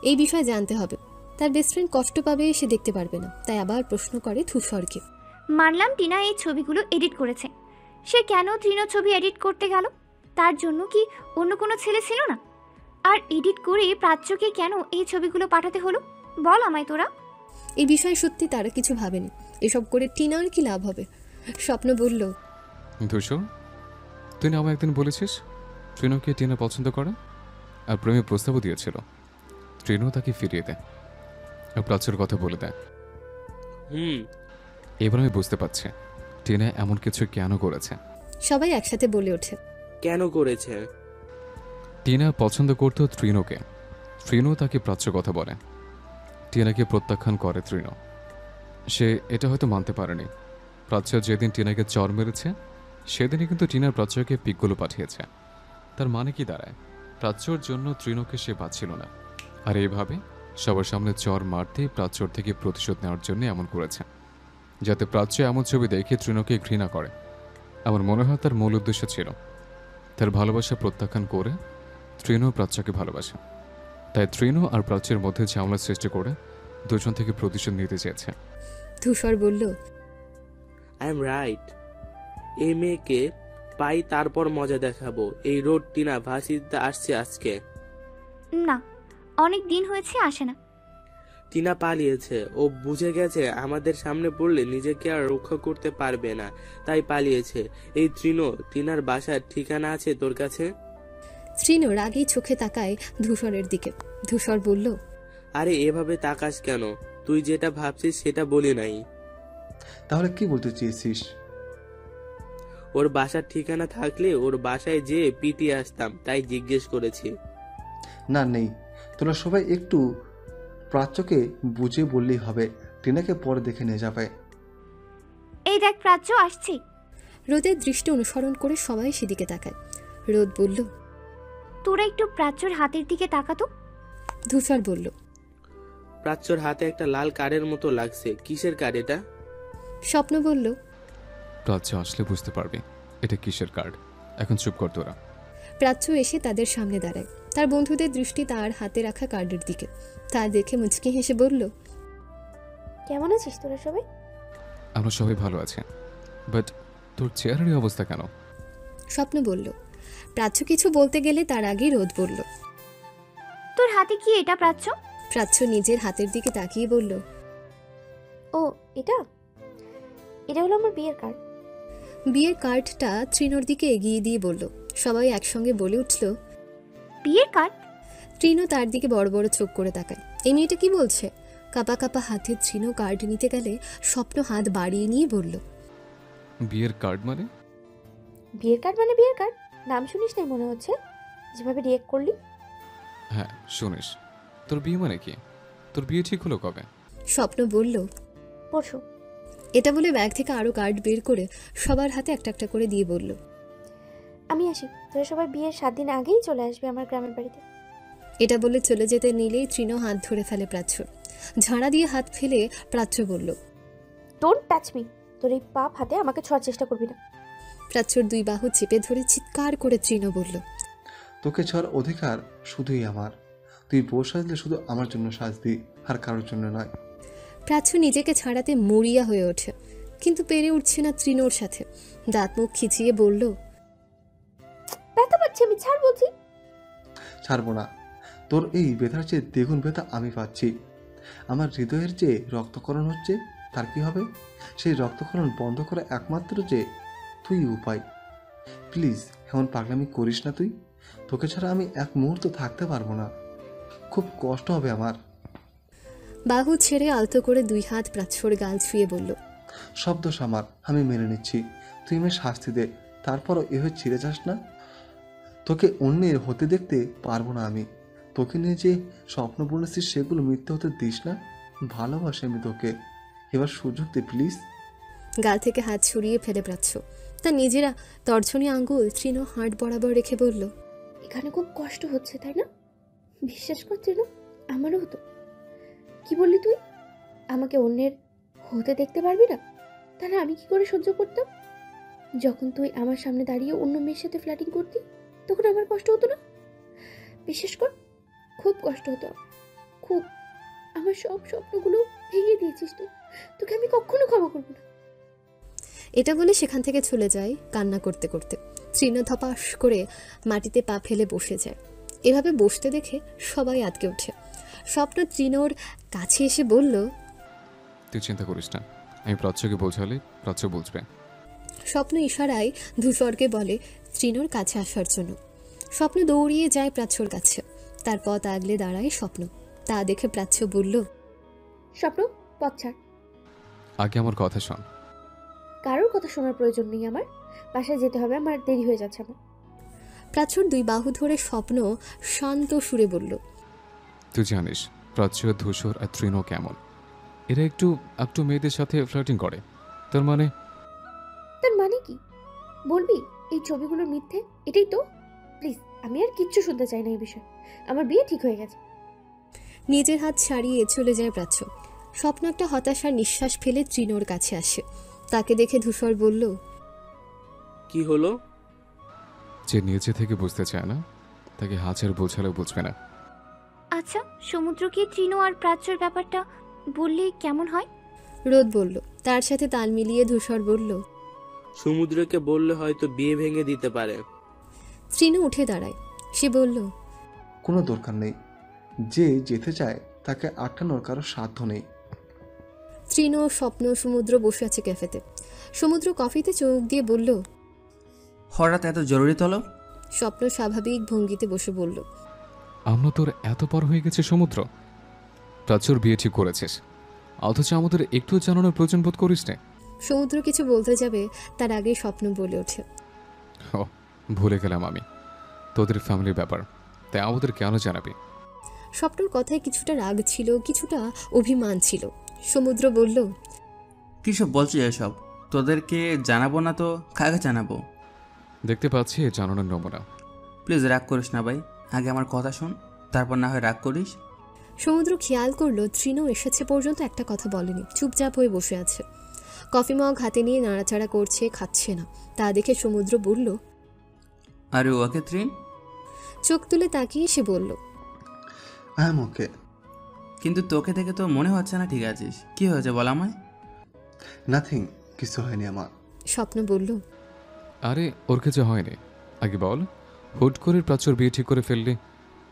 এই বিষয়ে জানতে হবে, তার বেস্ট ফ্রেন্ড কষ্ট পাবে সে দেখতে পারবে না। তাই আবার প্রশ্ন করে ধূসরকে। মানলাম টিনা এই ছবিগুলো এডিট করেছে, সে কেন ট্রিনো ছবি এডিট করতে গেল? তার জন্য কি অন্য কোনো ছেলে ছিল না? আর এডিট করে প্রাচ্যকে কেন এই ছবিগুলো পাঠাতে হলো বল আমায় তোরা। এই বিষয়ে সত্যি তারা কিছু ভাবেনি। এসব করে টিনার কি লাভ হবে? স্বপ্ন বলল, ধূসর, তুই না আমায় একদিন বলেছিস ট্রিনোকে টিনা পছন্দ করে আর প্রেমে প্রস্তাবও দিয়েছিল। ট্রিনো তাকে ফিরিয়ে দেয় আর প্রাচ্যের কথা বলে দেয়। এবার আমি বুঝতে পারছি টিনা এমন কিছু কেন করেছে। সবাই একসাথে বলে ওঠে, কেন করেছে? টিনা পছন্দ করতো ট্রিনোকে, ট্রিনো তাকে প্রাচ্য কথা বলে। টিনাকে প্রত্যাখ্যান করে ট্রিনো। সে এটা হয়তো মানতে পারেনি। প্রাচ্য যেদিন টিনাকে চর মেরেছে সেদিনই কিন্তু টিনার প্রাচ্যকে পিকগুলো পাঠিয়েছে। তার মানে কি দাঁড়ায়? প্রাচ্যর জন্য ট্রিনোকে সে বাঁচছিল না, আর এইভাবে সবার সামনে চর মারতেই প্রাচ্যর থেকে প্রতিশোধ নেওয়ার জন্য এমন করেছে, যাতে প্রাচ্য এমন ছবি দেখে ট্রিনোকে ঘৃণা করে। আমার মনে হয় তার মূল উদ্দেশ্য ছিল তার ভালোবাসা প্রত্যাখ্যান করে ট্রিনো প্রাচ্যকে ভালোবাসে। তাই ট্রিনো আর প্রাচ্যের মধ্যে ঝামেলা সৃষ্টি করে দুজন থেকে প্রতিশোধ নিতে চেয়েছে। ধূসর বলল, আই এম রাইট। এই মেয়েকে পাই তারপর মজা দেখাবো। এই রোড টিনা ভাসিতে আসছে আজকে। না, অনেক দিন হয়েছে আসে না। টিনা পালিয়েছে। ও বুঝে গেছে আমাদের সামনে পড়লে নিজেকে আর রক্ষা করতে পারবে না, তাই পালিয়েছে। এই ট্রিনো, টিনার বাসার ঠিকানা আছে তোর কাছে? ট্রিনো রাগেই চোখে তাকায় ধূসরের দিকে। ধূসর বলল, আরে এভাবে তাকাস কেন? তুই যেটা ভাবছিস সেটা বলি নাই। তাহলে কি বলতে চেয়েছিস? ওর বাসার ঠিকানা থাকলে ওর বাসায় যেয়ে পিটিয়ে আসতাম, তাই জিজ্ঞেস করেছি। না, নেই। তোরা সবাই একটু প্রাচ্যকে বুঝে বললেই হবে। টিনাকে পরে দেখে নিয়ে যাবে। এই দেখ প্রাচ্য আসছে। রোদের দৃষ্টি অনুসরণ করে সবাই সেদিকে তাকায়। রোদ বলল, তোরা একটু প্রাচ্যর হাতের দিকে তাকাতো। ধূসর বলল, প্রাচ্যর হাতে একটা লাল কার্ডের মতো লাগছে। কিসের কার্ড এটা? স্বপ্ন বলল, প্রাচ্য আসলে বুঝতে পারবি এটা কিসের কার্ড। এখন চুপ কর তোরা। প্রাচ্য এসে তাদের সামনে দাঁড়ায়। তার বন্ধুদের দৃষ্টি তার হাতে রাখা কার্ডের দিকে। তা দেখে মুচকি হেসে বলল, কেমন আছিস তোরা সবাই? আমরা সবাই ভালো আছি, বাট তোর চেহারার অবস্থা কেন? স্বপ্ন বলল। প্রাচ্য কিছু বলতে গেলে তার আগেই রোদ বলল, তোর হাতে কি এটা প্রাচ্য? প্রাচ্য নিজের হাতের দিকে তাকিয়ে বলল, ও এটা এটা হলো আমার বিয়ের কার্ড। বিয়ের কার্ডটা ট্রিনোর দিকে এগিয়ে দিয়ে বলল। সবাই একসঙ্গে বলে উঠল, বিয়ের কার্ড? ট্রিনো তার দিকে বড় বড় চোখ করে তাকায়। এই মেয়েটা কি বলছে? কাপা কাপা হাতে ট্রিনো কার্ড নিতে গেলে স্বপ্ন হাত বাড়িয়ে নিয়ে বলল, বিয়ের কার্ড মানে? বিয়ের কার্ড মানে বিয়ের কার্ড? নাম শুনিস নাই মনে হচ্ছে, যেভাবে রিয়েক্ট করলি। হ্যাঁ শুনিস। তোর বিয়ে মানে কি? তোর বিয়ে ঠিক হলো কবে? স্বপ্ন বলল, পরশু। এটা বলে ব্যাগ থেকে আরও কার্ড বের করে সবার হাতে একটা একটা করে দিয়ে বলল, আমি আসি, তোরা সবাই বিয়ের 7 দিন আগেই চলে আসবে আমার গ্রামের বাড়িতে। এটা বলে চলে যেতে নিলেই তৃণ হাত ধরে ফেলে প্রাচ্যর। ঝাড়া দিয়ে হাত ফেলে প্রাচ্য বলল, ডোন্ট টাচ মি। তোর এই পাপ হাতে আমাকে ছোঁয়ার চেষ্টা করবি না। প্রাচ্যর 2 বাহু চেপে ধরে চিৎকার করে তৃণ বলল, তোকে ছাড়ার অধিকার শুধুই আমার। তুই বউ সাজলে শুধু আমার জন্য সাজবি, আর কারোর জন্য নয়। প্রাচ্য নিজেকে ছাড়াতে মরিয়া হয়ে ওঠে, কিন্তু পেরে উঠছে না তৃণর সাথে। দাঁত মুখ খিচিয়ে বলল, ব্যথা পাচ্ছি আমি, ছাড় বলছি। ছাড়বো না। তোর এই ব্যথার চেয়ে দ্বিগুণ ব্যথা আমি পাচ্ছি। আমার হৃদয়ের যে রক্তক্ষরণ হচ্ছে, তার কি হবে? সেই রক্তক্ষরণ বন্ধ করা একমাত্র যে তুই উপায়। প্লিজ এমন পাগলামি করিস না তুই। তোকে ছাড়া আমি এক মুহূর্ত থাকতে পারবো না, খুব কষ্ট হবে আমার। বাহু ছেড়ে আলতো করে 2 হাত প্রাচ্যর গাল ছুঁয়ে বলল, সব দোষ আমার, আমি মেনে নিচ্ছি। তুই আমায় শাস্তি দে, তারপরও এভাবে ছিঁড়ে যাস না। তোকে অন্যের হতে দেখতে পারবো না আমি। তোকে নিয়ে যে স্বপ্ন বলেছিস সেগুলো মিথ্যে হতে দিস না। ভালোবাসি আমি তোকে, এবার সুযোগ দে প্লিজ। গাল থেকে হাত ছুড়িয়ে ফেলে প্রাচ্য। তার নিজেরা তর্জনী আঙ্গুল তৃণ হাট বরাবর রেখে বলল, এখানে খুব কষ্ট হচ্ছে তাই না? বিশ্বাস করছি না, আমারও হতো। কি বললি তুই? আমাকে অন্যের হতে দেখতে পারবি না? তাহলে আমি কি করে সহ্য করতাম? যখন তুই আমার সামনে দাঁড়িয়ে অন্য মেয়ের সাথে ফ্ল্যাটিং করতি, তখন আমার কষ্ট হতো না? বিশ্বাস কর, খুব কষ্ট হতো, খুব। আমার সব স্বপ্নগুলো ভেঙে দিয়েছিস তুই। তোকে আমি কখনো ক্ষমা করবো না। এটা বলে সেখান থেকে চলে যায় কান্না করতে করতে। তৃণ ধপাস করে মাটিতে পা ফেলে বসে যায়। এভাবে বসতে দেখে সবাই আটকে ওঠে। স্বপ্ন তৃণর কাছে এসে বলল, তুই চিন্তা করিস না, আমি প্রাচ্যকে বোঝালে প্রাচ্য বুঝবে। স্বপ্ন ইশারায় ধূসরকে বলে তৃণর কাছে আসার জন্য। স্বপ্ন দৌড়িয়ে যায় প্রাচ্যর কাছে। তার পথ আগলে দাঁড়ায় স্বপ্ন। তা দেখে প্রাচ্য বলল, স্বপ্ন, পথ ছাড়। আগে আমার কথা শোন। কারোর কথা শোনার প্রয়োজন নেই আমার। বাসায় যেতে হবে, আমার দেরি হয়ে যাচ্ছে আমার। প্রাচ্যর 2 বাহু ধরে স্বপ্ন শান্ত সুরে বলল, তুই জানিস প্রাচ্য, ধূসর আর তৃণ কেমন? এরা একটু একটু মেয়েদের সাথে ফ্লার্টিং করে। তার মানে? তার মানে কি বলবি? এই ছবিগুলো মিথ্যে, এটাই তো। প্লিজ, আমি আর কিচ্ছু শুনতে চাই না এই বিষয়ে। আমার বিয়ে ঠিক হয়ে গেছে। নিজের হাত ছাড়িয়ে চলে যায় প্রাচ্য। স্বপ্ন একটা হতাশার নিঃশ্বাস ফেলে তৃণর কাছে আসে। তাকে দেখে ধূসর বলল, কি হলো? যে নিজে থেকে বুঝতে চায় না, তাকে হাজার বোঝালেও বুঝবে না। আচ্ছা, সমুদ্রকে তৃণ আর প্রাচ্যর ব্যাপারটা বললে কেমন হয়? রোদ বলল। তার সাথে তাল মিলিয়ে ধূসর বলল, সমুদ্রকে বললে হয়তো বিয়ে ভেঙে দিতে পারে। তৃণ উঠে দাঁড়ায়। সে বলল, কোনো দরকার নেই। যে যেতে চায় তাকে আটকানোর কারো সাধ্য নেই। তৃণ, স্বপ্ন, সমুদ্র বসে আছে ক্যাফেতে। সমুদ্র কফিতে চোখ দিয়ে বলল, হঠাৎ এত জরুরি তলব? স্বপ্ন স্বাভাবিক ভঙ্গিতে বসে বলল, আমরা তোর এত পর হয়ে গেছে সমুদ্র। প্রাচ্যর বিয়ে ঠিক করেছিস, অথচ আমাদের একটু জানানোর প্রয়োজন বোধ করিস না। সমুদ্র কিছু বলতে যাবে তার আগে স্বপ্ন বলে ওঠে, ও ভুলে গেলাম আমি, তোদের ফ্যামিলির ব্যাপার, তাই আমাদের কেন জানাবি? স্বপ্নর কথায় কিছুটা রাগ ছিল, কিছুটা অভিমান ছিল। সমুদ্র বলল, কী সব বলছিস এসব? তোদেরকে জানাবো না তো কাকে জানাবো? দেখতে পাচ্ছি জানানোর নমুনা। প্লিজ রাগ করিস না ভাই, আগে আমার কথা শোন, তারপর না হয় রাগ করিস। সমুদ্র খেয়াল করলো তৃণ এসেছে পর্যন্ত একটা কথা বলেনি, চুপচাপ হয়ে বসে আছে। কফি মগ হাতে নিয়ে নাড়াচাড়া করছে, খাচ্ছে না। তা দেখে সমুদ্র বলল, আরে ওকে তৃণ? চোখ তুলে তাকিয়ে সে বলল, হ্যাঁ ওকে। কিন্তু তোকে দেখে তো মনে হচ্ছে না ঠিক আছিস। কি হয়েছে বল আমায়? নাথিং, কিছু হয়নি আমার। স্বপ্ন বলল, আরে ওর কিছু হয়নি, আগে বল। হুট করে প্রাচ্যর বিয়ে ঠিক করে ফেললে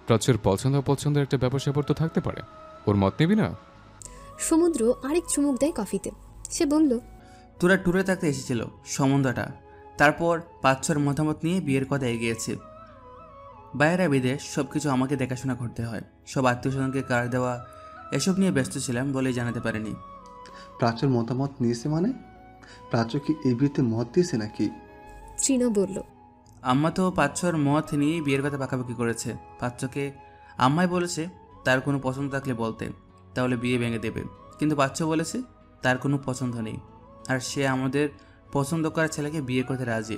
প্রাচ্যের পছন্দ অপছন্দের একটা ব্যাপার স্যাপার তো থাকতে পারে, ওর মত নিবি না? সমুদ্র আরেক চুমুক দেয় কফিতে। সে বলল, তোরা ট্যুরে থাকতে এসেছিল সম্বন্ধটা, তারপর 5-6 মতামত নিয়ে বিয়ের কথা এগিয়েছে। বাইরে বিদেশ সব কিছু আমাকে দেখাশোনা করতে হয়। সব আত্মীয় স্বজনকে কার দেওয়া এসব নিয়ে ব্যস্ত ছিলাম বলেই জানাতে পারিনি। প্রাচ্যের মতামত নিয়েছে মানে? প্রাচ্য কি এই বিয়েতে মত দিয়েছে নাকি? তৃণ বলল, আম্মা তো পাঁচশোর মত নিয়ে বিয়ের কথা পাকাপাকি করেছে। পাঁচশোকে আম্মাই বলেছে তার কোনো পছন্দ থাকলে বলতে, তাহলে বিয়ে ভেঙে দেবে। কিন্তু পাঁচশো বলেছে তার কোনো পছন্দ নেই, আর সে আমাদের পছন্দ করা ছেলেকে বিয়ে করতে রাজি।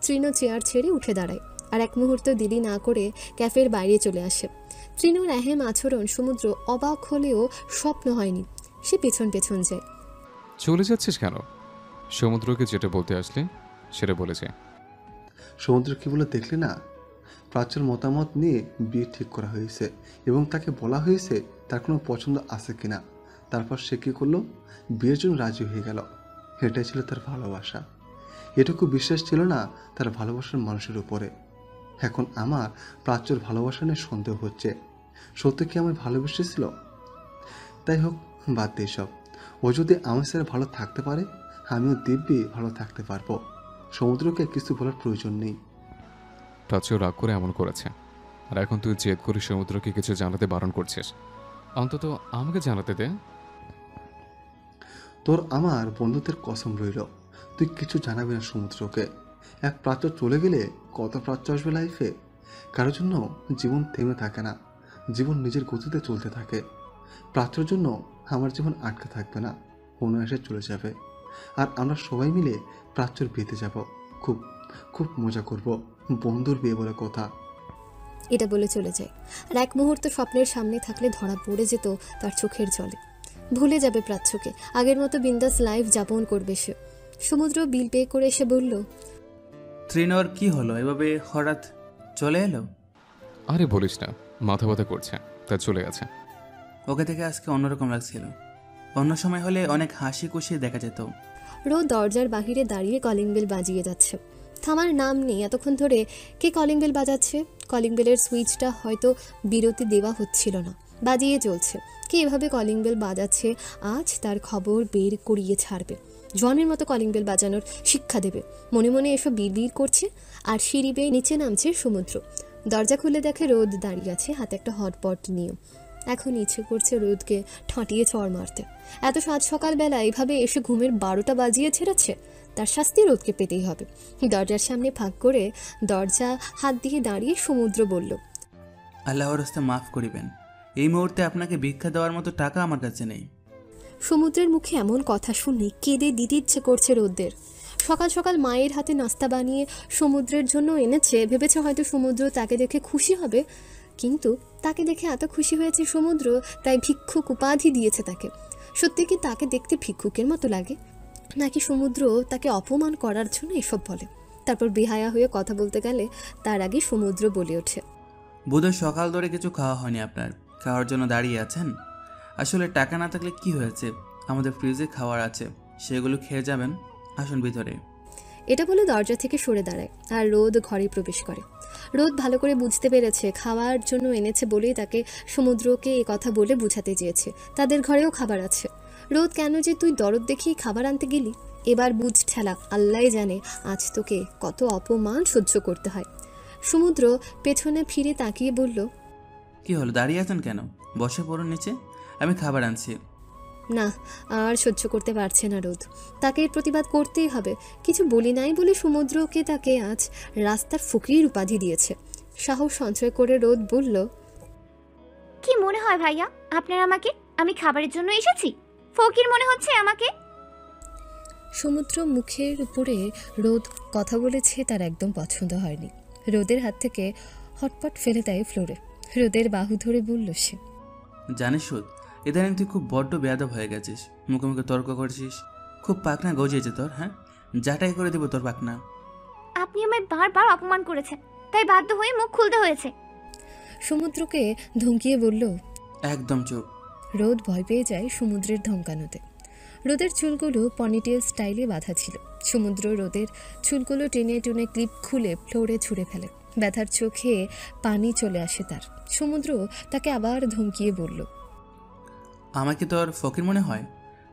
তৃণ চেয়ার ছেড়ে উঠে দাঁড়ায় আর এক মুহূর্ত দেরি না করে ক্যাফের বাইরে চলে আসে। তৃণর এহেম আচরণ সমুদ্র অবাক হলেও স্বপ্ন হয়নি। সে পেছন পেছন যায়। চলে যাচ্ছিস কেন? সমুদ্রকে যেটা বলতে আসলে সেটা বলেছে। সমুদ্র কি বলে দেখলে না? প্রাচ্যের মতামত নিয়ে বিয়ে ঠিক করা হয়েছে এবং তাকে বলা হয়েছে তার কোনো পছন্দ আছে কিনা। তারপর সে কী করলো? বিয়ের জন্য রাজি হয়ে গেল। এটাই ছিল তার ভালোবাসা। এটুকু বিশ্বাস ছিল না তার ভালোবাসার মানুষের উপরে। এখন আমার প্রাচ্যর ভালোবাসা নিয়ে সন্দেহ হচ্ছে, সত্যি কি আমায় ভালোবেসেছিল? তাই হোক, বাদ দিয়ে সব। ও যদি আমার সাথে ভালো থাকতে পারে, আমিও দিব্যি ভালো থাকতে পারবো। সমুদ্রকে কিছু বলার প্রয়োজন নেই। প্রাচ্য রাগ করে এমন করেছে, আর এখন তুই জেদ করে সমুদ্রকে কিছু জানাতে বারণ করছিস। অন্তত আমাকে জানাতে দে। তোর আমার বন্ধুত্বের কসম রইল, তুই কিছু জানাবি না সমুদ্রকে। এক প্রাচ্য চলে গেলে কত প্রাচ্য আসবে লাইফে। কারোর জন্য জীবন থেমে থাকে না, জীবন নিজের গতিতে চলতে থাকে। প্রাচ্যর জন্য আমার জীবন আটকে থাকবে না, অনায়াসে চলে যাবে। আর আমরা সবাই মিলে প্রাচ্যর বিয়েতে যাব। খুব খুব মজা করব, বন্ধুর বিয়ে বলে কথা। এটা বলে চলে যায়। আর এক মুহূর্ত স্বপ্নের সামনে থাকলে ধরা পড়ে যেত তার চোখের জলে। ভুলে যাবে প্রাচ্যকে, আগের মতো বিন্দাস লাইফ যাপন করবে সে। সমুদ্র বিল পে করে এসে বলল, তৃণর কি হলো? এভাবে হঠাৎ চলে এলো? আরে বলিস না, মাথা ব্যথা করছে তা চলে গেছে। ওকে থেকে আজকে অন্যরকম লাগছিল। অন্য সময় হলে অনেক হাসি খুশি দেখা যেত। রোদ দরজার বাহিরে দাঁড়িয়ে কলিং বেল বাজিয়ে যাচ্ছে। থামার নাম নেই। এতক্ষণ ধরে কে কলিং বেল বাজাচ্ছে? কলিং বেলের সুইচটা হয়তো বিরতি দেওয়া হচ্ছিল না, বাজিয়ে চলছে। কে এভাবে কলিং বেল বাজাচ্ছে? আজ তার খবর বের করিয়ে ছাড়বে। জনের মতো কলিং বেল বাজানোর শিক্ষা দেবে। মনে মনে এসব বিড়বিড় করছে আর সিঁড়ি বেয়ে নিচে নামছে সমুদ্র। দরজা খুলে দেখে রোদ দাঁড়িয়ে আছে হাতে একটা হটপট নিয়ে। এখন ইচ্ছে করছে রোদকে ঠাঁটিয়ে চড় মারতে। এত সাত সকালবেলা এভাবে এসে ঘুমের 12টা বাজিয়ে ছেড়েছে, তার শাস্তি রোদকে পেতেই হবে। দরজার সামনে ফাঁক করে দরজা হাত দিয়ে দাঁড়িয়ে সমুদ্র বলল, আল্লাহর রাস্তা মাফ করিবেন, এই মুহূর্তে আপনাকে ভিক্ষা দেওয়ার মতো টাকা আমার কাছে নেই। সমুদ্রের মুখে এমন কথা শুনে কেঁদে দিতে ইচ্ছে করছে রোদের। সকাল সকাল মায়ের হাতে নাস্তা বানিয়ে সমুদ্রের জন্য এনেছে, ভেবেছে হয়তো সমুদ্র তাকে দেখে খুশি হবে। কিন্তু তাকে দেখে এত খুশি হয়েছে সমুদ্র, তাই ভিক্ষুক উপাধি দিয়েছে তাকে। সত্যি কি তাকে দেখতে ভিক্ষুকের মতো লাগে, নাকি সমুদ্র তাকে অপমান করার জন্য এসব বলে? তারপর বেহায়া হয়ে কথা বলতে গেলে তার আগে সমুদ্র বলে ওঠে, বোধহয় সকাল ধরে কিছু খাওয়া হয়নি আপনার, খাওয়ার জন্য দাঁড়িয়ে আছেন। আসলে টাকা না থাকলে কি হয়েছে, আমাদের ফ্রিজে খাবার আছে, সেগুলো খেয়ে যাবেন, আসুন ভিতরে। এটা বলে দরজা থেকে সরে দাঁড়ায় আর রোদ ঘরে প্রবেশ করে। রোদ ভালো করে বুঝতে পেরেছে খাওয়ার জন্য এনেছে বলেই তাকে সমুদ্রকে এ কথা বলে বুঝাতে চেয়েছে তাদের ঘরেও খাবার আছে। রোদ, কেন যে তুই দরদ দেখিয়ে খাবার আনতে গেলি? এবার বুঝ ঠেলা, আল্লাহ জানে আজ তোকে কত অপমান সহ্য করতে হয়। সমুদ্র পেছনে ফিরে তাকিয়ে বলল, কি হলো, দাঁড়িয়ে আছেন কেন? বসে পড়ুন নিচে, আমি খাবার আনছি। না, আর সহ্য করতে পারছে না রোদ। তাকে প্রতিবাদ করতেই হবে। কিছু বলি নাই বলে সমুদ্রকে তাকে আজ রাস্তার ফকির উপাধি দিয়েছে। সাহস সঞ্চয় করে রোদ বলল, কি মনে হয় ভাইয়া আপনার আমাকে? আমি খাবারের জন্য এসেছি? ফকির মনে হচ্ছে আমাকে? সমুদ্র মুখের উপরে রোদ কথা বলেছে তার একদম পছন্দ হয়নি। রোদের হাত থেকে হটপট ফেলে দেয় ফ্লোরে। রোদের বাহু ধরে বলল সে, জানিস রোদ, ইদানিং তুই খুব বড্ড বেয়াদব হয়ে গেছিস, মুখে মুখে তর্ক করছিস, খুব পাকনা গজিয়েছে তোর। হ্যাঁ, যাটাই করে দেবো তোর পাকনা। আপনি আমায় বারবার অপমান করেছেন, তাই বাধ্য হয়ে মুখ খুলতে হয়েছে। সমুদ্রকে ধমকিয়ে বলল, একদম চুপ। রোদ ভয় পেয়ে যায় সমুদ্রের ধমকানোতে। রোদের চুলগুলো পনিটেল স্টাইলে বাঁধা ছিল। সমুদ্র রোদের চুলগুলো টেনে টেনে ক্লিপ খুলে ফ্লোরে ছুঁড়ে ফেলে। ব্যথার চোখে পানি চলে আসে তার। সমুদ্র তাকে আবার ধমকিয়ে বলল, আমাকে তোর ফকির মনে হয়,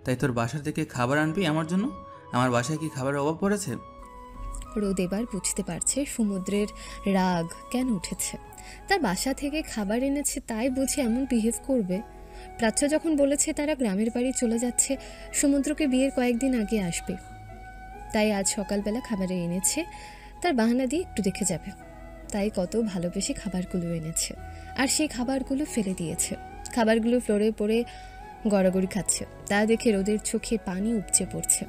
তাই তোর বাসা থেকে খাবার আনবি আমার জন্য? আমার বাসায় কি খাবারের অভাব পড়েছে? রোদ এবার বুঝতে পারছে সমুদ্রের রাগ কেন উঠেছে। তার বাসা থেকে খাবার এনেছে তাই বুঝে এমন বিহেভ করবে? প্রাচ্য যখন বলেছে তারা গ্রামের বাড়ি চলে যাচ্ছে, সমুদ্রকে বিয়ের কয়েকদিন আগে আসবে, তাই আজ সকালবেলা খাবারে এনেছে, তার বাহানা দিয়ে একটু দেখে যাবে। তাই কত ভালোবেসে খাবারগুলো এনেছে, আর সেই খাবারগুলো ফেলে দিয়েছে। খাবারগুলো ফ্লোরে পড়ে গড়াগড়ি খাচ্ছে। তা দেখে রোদের চোখে পানি উপচে পড়ছে।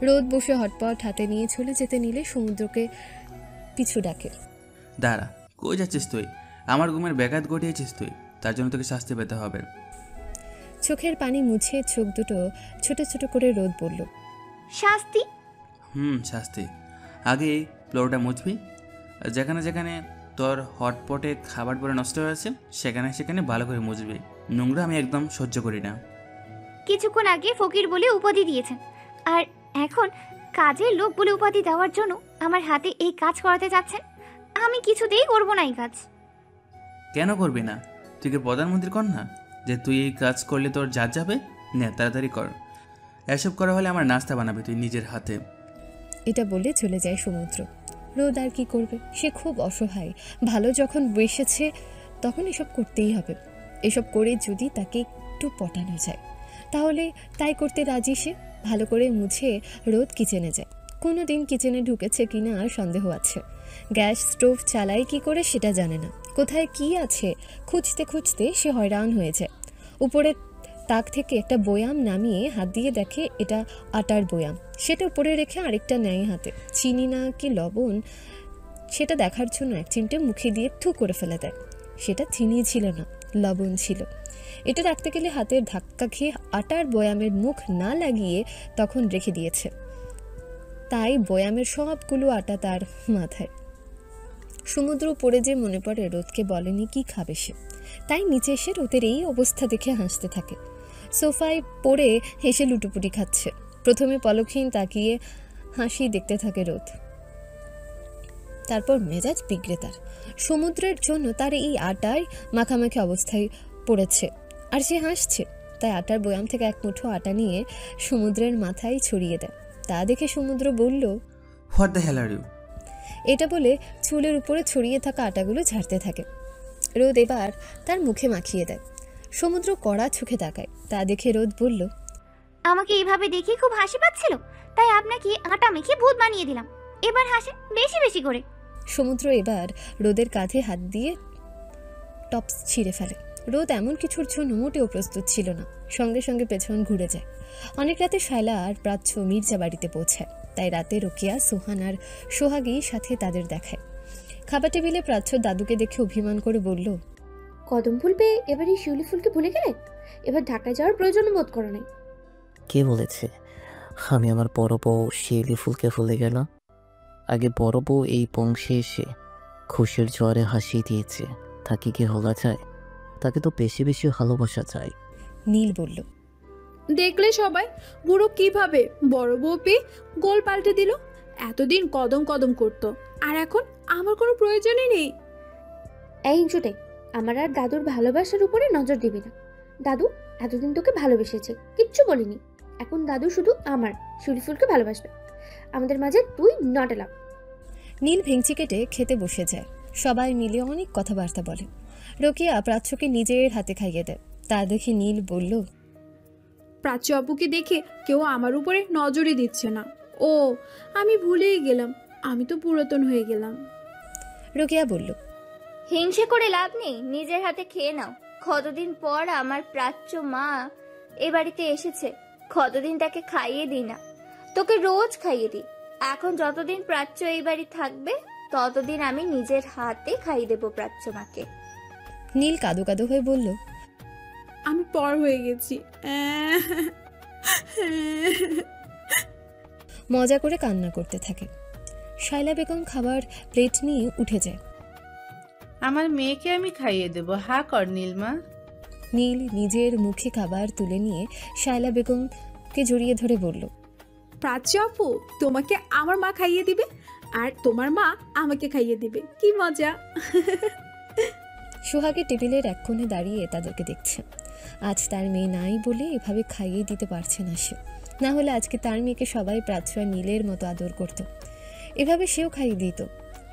রোদ বসে হটপট হাতে নিয়ে চলে যেতে নিলে সমুদ্রকে পিছু ডাকে। দাঁড়া, কই যাচ্ছিস তুই? আমার ঘুমের ব্যাঘাত ঘটিয়েছিস তুই, তার জন্য তোকে শাস্তি পেতে হবে। চোখের পানি মুছে চোখ দুটো ছোট ছোট করে রোদ বলল, শাস্তি? শাস্তি। আগে ফ্লোরটা মুছবি, যেখানে যেখানে তোর হটপটে খাবার পরে নষ্ট হয়েছে সেখানে সেখানে ভালো করে মুছবি। নোংরা আমি একদম সহ্য করি না। কিছুক্ষণ আগে ফকির বলে উপাধি দিয়েছেন, আর এখন কাজের লোক বলে উপাধি দেওয়ার জন্য আমার হাতে এই কাজ করাতে যাচ্ছেন। আমি কিছুতেই করব না এই কাজ। কেন করবি না? তুই কি প্রধানমন্ত্রী কর না যে তুই এই কাজ করলে তোর যা যাবে? নে তাড়াতাড়ি কর। এসব করা হলে আমার নাস্তা বানাবে তুই নিজের হাতে। এটা বলে চলে যায় সমুদ্র। রোদ আর কি করবে? সে খুব অসহায়। ভালো যখন বসেছে তখন এসব করতেই হবে। এসব করে যদি তাকে একটু পটানো যায় তাহলে তাই করতে রাজি সে। ভালো করে মুছে রোদ কিচেনে যায়। কোনো দিন কিচেনে ঢুকেছে কিনা সন্দেহ আছে। গ্যাস স্টোভ চালায় কি করে সেটা জানে না। কোথায় কি আছে খুঁজতে খুঁজতে সে হয়রান হয়ে যায়। উপরে তাক থেকে একটা বয়াম নামিয়ে হাত দিয়ে দেখে এটা আটার বয়াম। সেটা উপরে রেখে আরেকটা নেয় হাতে। চিনি না কি লবণ সেটা দেখার জন্য এক চিমটে মুখে দিয়ে থু করে ফেলে দেয়। সেটা চিনি ছিল না, লবণ ছিল। এটা রাখতে গেলে হাতের ধাক্কা খেয়ে আটার বয়ামের মুখ না লাগিয়ে তখন রেখে দিয়েছে। তাই বয়ামের সবগুলো আটা তার মাথায়। সমুদ্র পড়ে যে মনে পড়ে রোদকে বলেনি কি খাবে সে। তাই নিচে এসে রোদের এই অবস্থা দেখে হাসতে থাকে। সোফায় পড়ে হেসে লুটোপুটি খাচ্ছে। প্রথমে পলকহীন তাকিয়ে হাসি দেখতে থাকে রোদ, তারপর মেজাজ বিগড়ে তার। সমুদ্রের জন্য তার এই আটায় মাখামাখি অবস্থায় পড়েছে আর সে হাসছে। তাই আটার বয়াম থেকে এক মুঠো আটা নিয়ে সমুদ্রের মাথায় ছড়িয়ে দেয়। তা দেখে সমুদ্র বলল, what the hell are you? এটা বলে চুলের উপরে ছড়িয়ে থাকা আটাগুলো ঝাড়তে থাকে। রোদ এবার তার মুখে মাখিয়ে দেয়। সমুদ্র কড়া চোখে তাকায়। তা দেখে রোদ বলল, আমাকে এইভাবে দেখে খুব হাসি পাচ্ছিল, তাই আপনাকে আটা মেখে ভূত বানিয়ে দিলাম। এবার হাসেন বেশি বেশি করে। সমুদ্র এবার রোদের কাঁধে হাত দিয়ে টপস ছিঁড়ে ফেলে। রোদ এমন কিছুর জন্য মোটেও প্রস্তুত ছিল না। সঙ্গে সঙ্গে পেছন ঘুরে যায়। অনেক রাতে শায়লা আর প্রাচ্য মির্জা বাড়িতে পৌঁছায়। তাই রাতে রোকেয়া, সোহান আর সোহাগী সাথে তাদের দেখায়। খাবার টেবিলে প্রাচ্য দাদুকে দেখে অভিমান করে বলল, কদম ফুল পেয়ে এবার এই শিউলি ফুলকে ভুলে গেলে? এবার ঢাকায় যাওয়ার প্রয়োজন বোধ করো নাই। কে বলেছে আমি আমার বড় বউ শিউলি ফুলকে ভুলে গেলাম? আগে বড় বউ এই বংশে এসে খুশির জ্বরে হাসি দিয়েছে, তাকে কি হলা যায়? তাকে তো বেশি বেশি ভালোবাসা চাই। নীল বলল, দেখলে সবাই বুড়ো কিভাবে বড় বউ পেয়ে গোল পাল্টে দিল। এতদিন কদম কদম করতো, আর এখন আমার কোনো প্রয়োজনই নেই। এই জুটে আমার আর দাদুর ভালোবাসার উপরে নজর দিবি না। দাদু এতদিন তোকে ভালোবেসেছে, কিচ্ছু বলিনি। এখন দাদু শুধু আমার শিউলি ফুলকে ভালোবাসবে। আমাদের মাঝে তুই নট এলাও। নীল ভেঙচি কেটে খেতে বসে যায়। সবাই মিলে অনেক কথাবার্তা বলে। রোকেয়া প্রাচ্যকে নিজের হাতে খাইয়ে দেয়। তা দেখে নীল বলল, প্রাচ্য আপুকে দেখে কেউ আমার উপরে নজরই দিচ্ছে না। ও আমি ভুলেই গেলাম, আমি তো পুরাতন হয়ে গেলাম। রোকেয়া বলল, হিংসে করে লাভ নেই, নিজের হাতে খেয়ে নাও। কতদিন পর আমার প্রাচ্য মা এ বাড়িতে এসেছে, কতদিন তাকে খাইয়ে দিই না। তোকে রোজ খাইয়ে দিই। এখন যতদিন প্রাচ্য এই বাড়ি থাকবে ততদিন আমি নিজের হাতে খাইয়ে দেবো প্রাচ্য মাকে। নীল কাদো কাদো হয়ে বলল, আমি পর হয়ে গেছি। মজা করে কান্না করতে থাকে। শায়লা বেগম খাবার প্লেট নিয়ে উঠে যায়। আমার মেয়েকে আমি খাইয়ে দেবো, হা কর নীলমা। নীল নিজের মুখে খাবার তুলে নিয়ে শায়লা বেগমকে জড়িয়ে ধরে বলল, প্রাচ্য আপু তোমাকে আমার মা খাইয়ে দিবে, আর তোমার মা আমাকে খাইয়ে দিবে, কি মজা। সোহাগের টেবিলের এক কোণে দাঁড়িয়ে তাদেরকে দেখছে। আজ তার মেয়ে নাই বলে এভাবে খাইয়ে দিতে পারছে না সে। না হলে আজকে তার মেয়েকে সবাই প্রাচ্য আর নীলের মতো আদর করত। এভাবে সেও খাইয়ে দিত।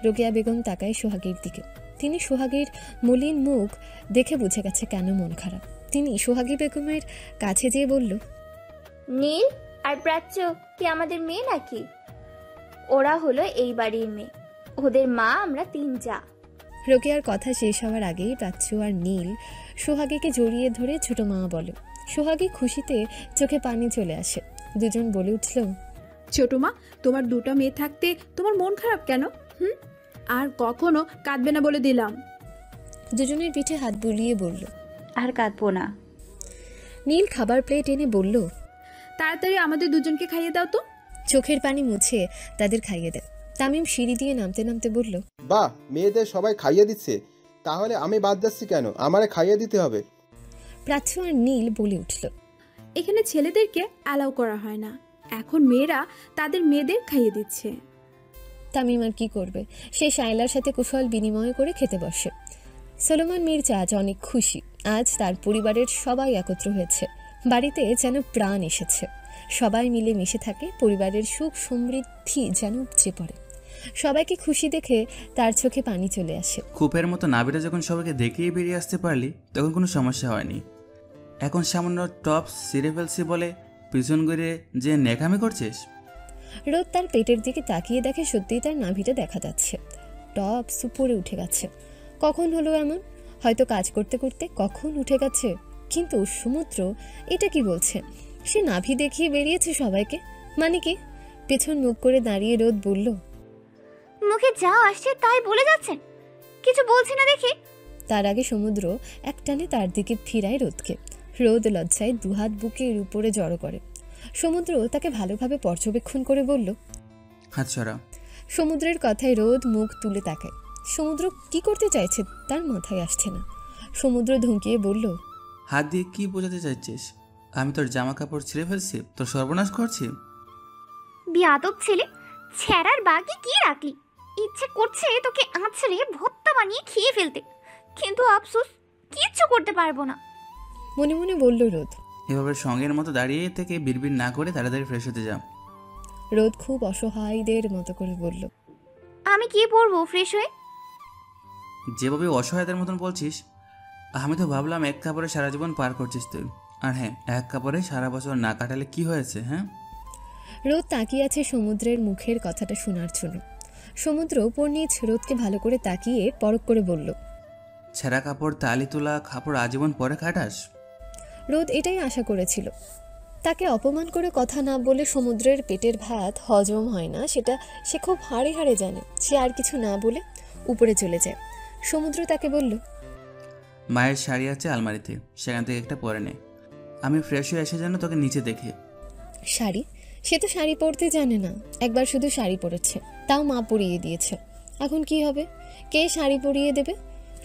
রোকেয়া বেগম তাকায় সোহাগের দিকে। তিনি সোহাগের মলিন মুখ দেখে বুঝে গেছে কেন মন খারাপ। তিনি সোহাগী বেগমের কাছে যেয়ে বলল, নীল আর প্রাচ্য কি আমাদের মেয়ে নাকি? ওরা হলো এই বাড়ির মেয়ে, ওদের মা আমরা 3 যা। রোকেয়ার কথা শেষ হওয়ার আগেই প্রাচ্য আর নীল সোহাগীকে জড়িয়ে ধরে ছোট মা বলে। সোহাগী খুশিতে চোখে পানি চলে আসে। দুজন বলে উঠল, ছোট মা, তোমার 2টা মেয়ে থাকতে তোমার মন খারাপ কেন? আর কখনো কাঁদবে না বলে দিলাম। দুজনের পিঠে হাত বুলিয়ে বলল, আর কাঁদবো না। নীল খাবার প্লেট এনে বলল, তাড়াতাড়ি আমাদের দুজনকে খাইয়ে দাও তো। চোখের পানি মুছে তাদের খাইয়ে দেয়। তামিম সিঁড়ি দিয়ে নামতে নামতে বলল, বাহ, মেয়েদের সবাই খাইয়ে দিচ্ছে, তাহলে আমি বাদ যাচ্ছি কেন? আমারে খাইয়ে দিতে হবে। প্রাচ্য আর নীল বলে উঠল, এখানে ছেলেদেরকে অ্যালাউ করা হয় না, এখন মেয়েরা তাদের মেয়েদের খাইয়ে দিচ্ছে। তামিম আর কি করবে, সে শায়লার সাথে কুশল বিনিময় করে খেতে বসে। সলোমন মির্জা আজ অনেক খুশি। আজ তার পরিবারের সবাই একত্র হয়েছে। বাড়িতে যেন প্রাণ এসেছে। সবাই মিলে মিশে থাকে, পরিবারের সুখ সমৃদ্ধি যেন উপচে পড়ে। সবাইকে খুশি দেখে তার চোখে পানি চলে আসে। কূপের মতো নাবিটা যখন সবাইকে দেখেই বেরিয়ে আসতে পারলি তখন কোনো সমস্যা হয়নি। এখন সামান্য টপ সিরে ফেলছি বলে পিছন ঘুরে যে নেকামি করছিস। রোদ তার পেটের দিকে তাকিয়ে দেখে সত্যিই তার নাভিটা দেখা যাচ্ছে। টপ উপরে উঠে গেছে। কখন হলো এমন? হয়তো কাজ করতে করতে কখন উঠে গেছে। কিন্তু সমুদ্র এটা কি বলছে? সে নাভি দেখিয়ে বেরিয়েছে সবাইকে, মানে কি? পেছন মুখ করে দাঁড়িয়ে রোদ বলল, মুখে যা আসছে তাই বলে যাচ্ছেন, কিছু বলছি না দেখি। তার আগে সমুদ্র একটানে তার দিকে ফিরায় রোদকে। রোদ লজ্জায় দুহাত বুকের উপরে জড়ো করে। সমুদ্র তাকে ভালোভাবে পর্যবেক্ষণ করে বলল, হাত সরা। সমুদ্রের কথায় রোদ মুখ তুলে তাকায়। সমুদ্র কি করতে চাইছে তার মাথায় আসছে না। সমুদ্র ধমকিয়ে বলল, হাত দিয়ে কি বোঝাতে চাইছিস? আমি তোর জামা কাপড় ছিঁড়ে ফেলছি, তোর সর্বনাশ করছি? বিয়াদব ছেলে, ছেঁড়ার বাকি কি রাখলি? ইচ্ছে করছে তোকে আঁচড়ে ভর্তা বানিয়ে খেয়ে ফেলতে, কিন্তু আফসোস কিচ্ছু করতে পারবো না। মনে মনে বলল রোদ। এভাবে সঙ্গের মতো দাঁড়িয়ে থেকে বিড়বিড় না করে তাড়াতাড়ি ফ্রেশ হতে যা। রোদ খুব অসহায়দের মতো করে বলল, আমি কি পরবো ফ্রেশ হয়ে? যেভাবে অসহায়দের মতন বলছিস, আমি তো ভাবলাম এক কাপড়ে সারা জীবন পার করছিস তুই। আর হ্যাঁ, এক কাপড়ে সারা বছর না কাটালে কি হয়েছে? হ্যাঁ। রোদ তাকিয়ে আছে সমুদ্রের মুখের কথাটা শোনার জন্য। সমুদ্র উপর নিচ রোদকে ভালো করে তাকিয়ে পরখ করে বলল, ছেঁড়া কাপড় তালি তোলা কাপড় আজীবন পরে কাটাস? রোদ এটাই আশা করেছিল। তাকে অপমান করে কথা না বলে সমুদ্রের পেটের ভাত হজম হয় না, সেটা সে খুব হাড়ে হাড়ে জানে। সে আর কিছু না বলে উপরে চলে যায়। সমুদ্র তাকে বলল, মায়ের শাড়ি আছে আলমারিতে, সেখান থেকে একটা পরে নে। আমি ফ্রেশ হয়ে এসে যেন তোকে নিচে দেখি। শাড়ি? সে তো শাড়ি পরতে জানে না। একবার শুধু শাড়ি পরেছে, তাও মা পরিয়ে দিয়েছে। এখন কি হবে? কে শাড়ি পরিয়ে দেবে?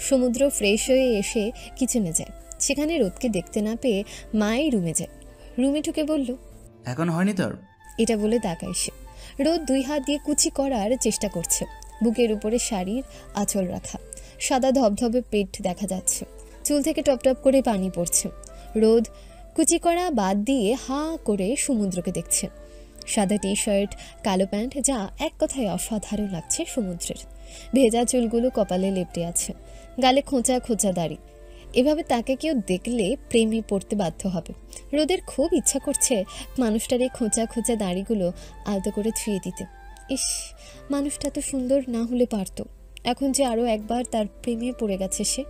সমুদ্র ফ্রেশ হয়ে এসে কিচেনে যায়। সেখানে রোদকে দেখতে না পেয়ে মাই রুমে যায়। রুমে ঢুকে বলল, এখন হয়নি তোর? এটা বলে তাকায় সে। রোদ 2 হাত দিয়ে কুচি করার চেষ্টা করছে। বুকের উপরে শাড়ির আঁচল রাখা, সাদা ধবধবে পেট দেখা যাচ্ছে। চুল থেকে টপ টপ করে পানি পড়ছে। রোদ কুচি করা বাদ দিয়ে হা করে সমুদ্রকে দেখছে। সাদা টি শার্ট, কালো প্যান্ট, যা এক কথায় অসাধারণ লাগছে সমুদ্রের। ভেজা চুলগুলো কপালে লেপটে আছে, গালে খোঁচা খোঁচা দাড়ি। এভাবে তাকে কেউ দেখলে প্রেমে পড়তে বাধ্য হবে। রোদের খুব ইচ্ছা করছে মানুষটার এই খোঁচা খোঁচা দাড়িগুলো আলতো করে ছুঁয়ে দিতে। ইস, মানুষটা তো সুন্দর না হলে পারতো। এখন যে আরও একবার তার প্রেমে পড়ে গেছে সে।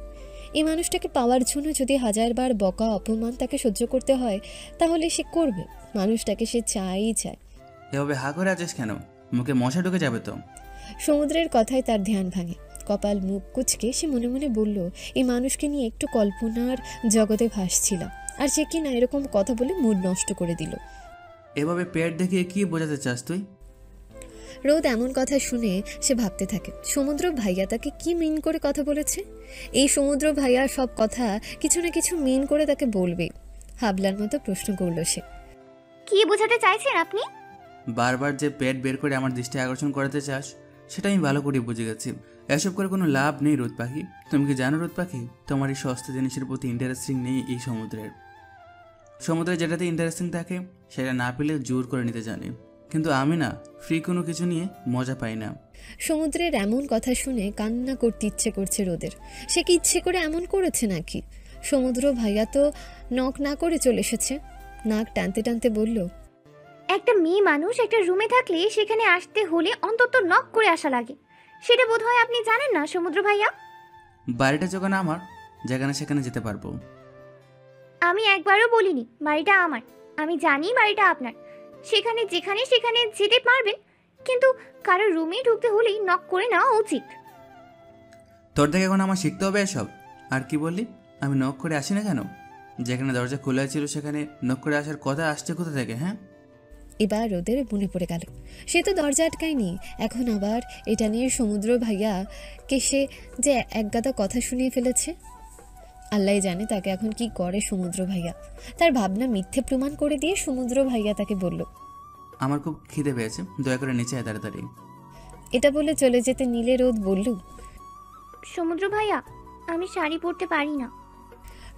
এই মানুষটাকে পাওয়ার জন্য যদি 1000 বার বকা অপমান তাকে সহ্য করতে হয়, তাহলে সে করবে। মানুষটাকে সে চায়ই চায়। এভাবে হা করে আছিস কেন? মুখে মশা ঢুকে যাবে তো। সমুদ্রের কথায় তার ধ্যান ভাঙে। কপাল মুখ কুচকে সে মনে মনে বলল, এই মানুষকে নিয়ে একটু কল্পনার জগতে ভাসছিলাম, আর সে কি না এরকম কথা বলে মুড নষ্ট করে দিল। এভাবে পেট দেখিয়ে কি বোঝাতে চাস তুই? রোদ এমন কথা শুনে সে ভাবতে থাকে, সমুদ্র ভাইয়া তাকে কি মিন করে কথা বলেছে। এই সমুদ্র ভাইয়া সব কথা কিছু না কিছু মিন করে তাকে বলবে। হাবলার মতো প্রশ্ন করল সে, কি বোঝাতে চাইছেন আপনি? বারবার যে পেট বের করে আমার দৃষ্টি আকর্ষণ করাতে চাস, সেটা আমি ভালো করে বুঝে গেছি। এসব করে কোনো লাভ নেই রোদ পাখি। তুমি কি জানো রোদ পাখি, তোমার এই সস্তা জিনিসের প্রতি ইন্টারেস্টিং নেই এই সমুদ্রের। সমুদ্রে যেটাতে ইন্টারেস্টিং থাকে সেটা না পেলে জোর করে নিতে জানি, কিন্তু আমি না ফ্রি কোনো কিছু নিয়ে মজা পাই না। সমুদ্রের এমন কথা শুনে কান্না করতে ইচ্ছে করছে রোদের। সে কি ইচ্ছে করে এমন করেছে নাকি? সমুদ্র ভাইয়া তো নক না করে চলে এসেছে। নাক টানতে টানতে বলল, একটা মেয়ে মানুষ একটা রুমে থাকলে সেখানে আসতে হলে অন্তত নক করে আসা লাগে। সেটা বোধহয় আপনি জানেন না সমুদ্র ভাইয়া। বাড়িটা যখন আমার, যেখানে সেখানে যেতে পারবো। আমি একবারও বলিনি বাড়িটা আমার। আমি জানি বাড়িটা আপনার, সেখানে যেখানে সেখানে যেতে পারবেন, কিন্তু কারো রুমে ঢুকতে হলেই নক করে নেওয়া উচিত। তোর থেকে এখন আমার শিখতে হবে এসব। আর কি বললি, আমি নক করে আসি না কেন? যেখানে দরজা খোলা ছিল সেখানে নক করে আসার কথা আসছে কোথা থেকে? হ্যাঁ, এবার রোদের মনে পড়ে গেল সে তো দরজা আটকায়নি, এখন আবার এটা নিয়ে সমুদ্র ভাইয়াকে সে যে একগাদা কথা শুনিয়ে ফেলেছে। আল্লাহ জানে তাকে এখন কি করে সমুদ্র ভাইয়া। তার ভাবনা মিথ্যে প্রমাণ করে দিয়ে সমুদ্র ভাইয়া তাকে বলল, আমার খুব খিদে পেয়েছে, দয়া করে নিচে আয় তাড়াতাড়ি। এটা বলে চলে যেতে নীলে রোদ বলল, সমুদ্র ভাইয়া আমি শাড়ি পরতে পারি না।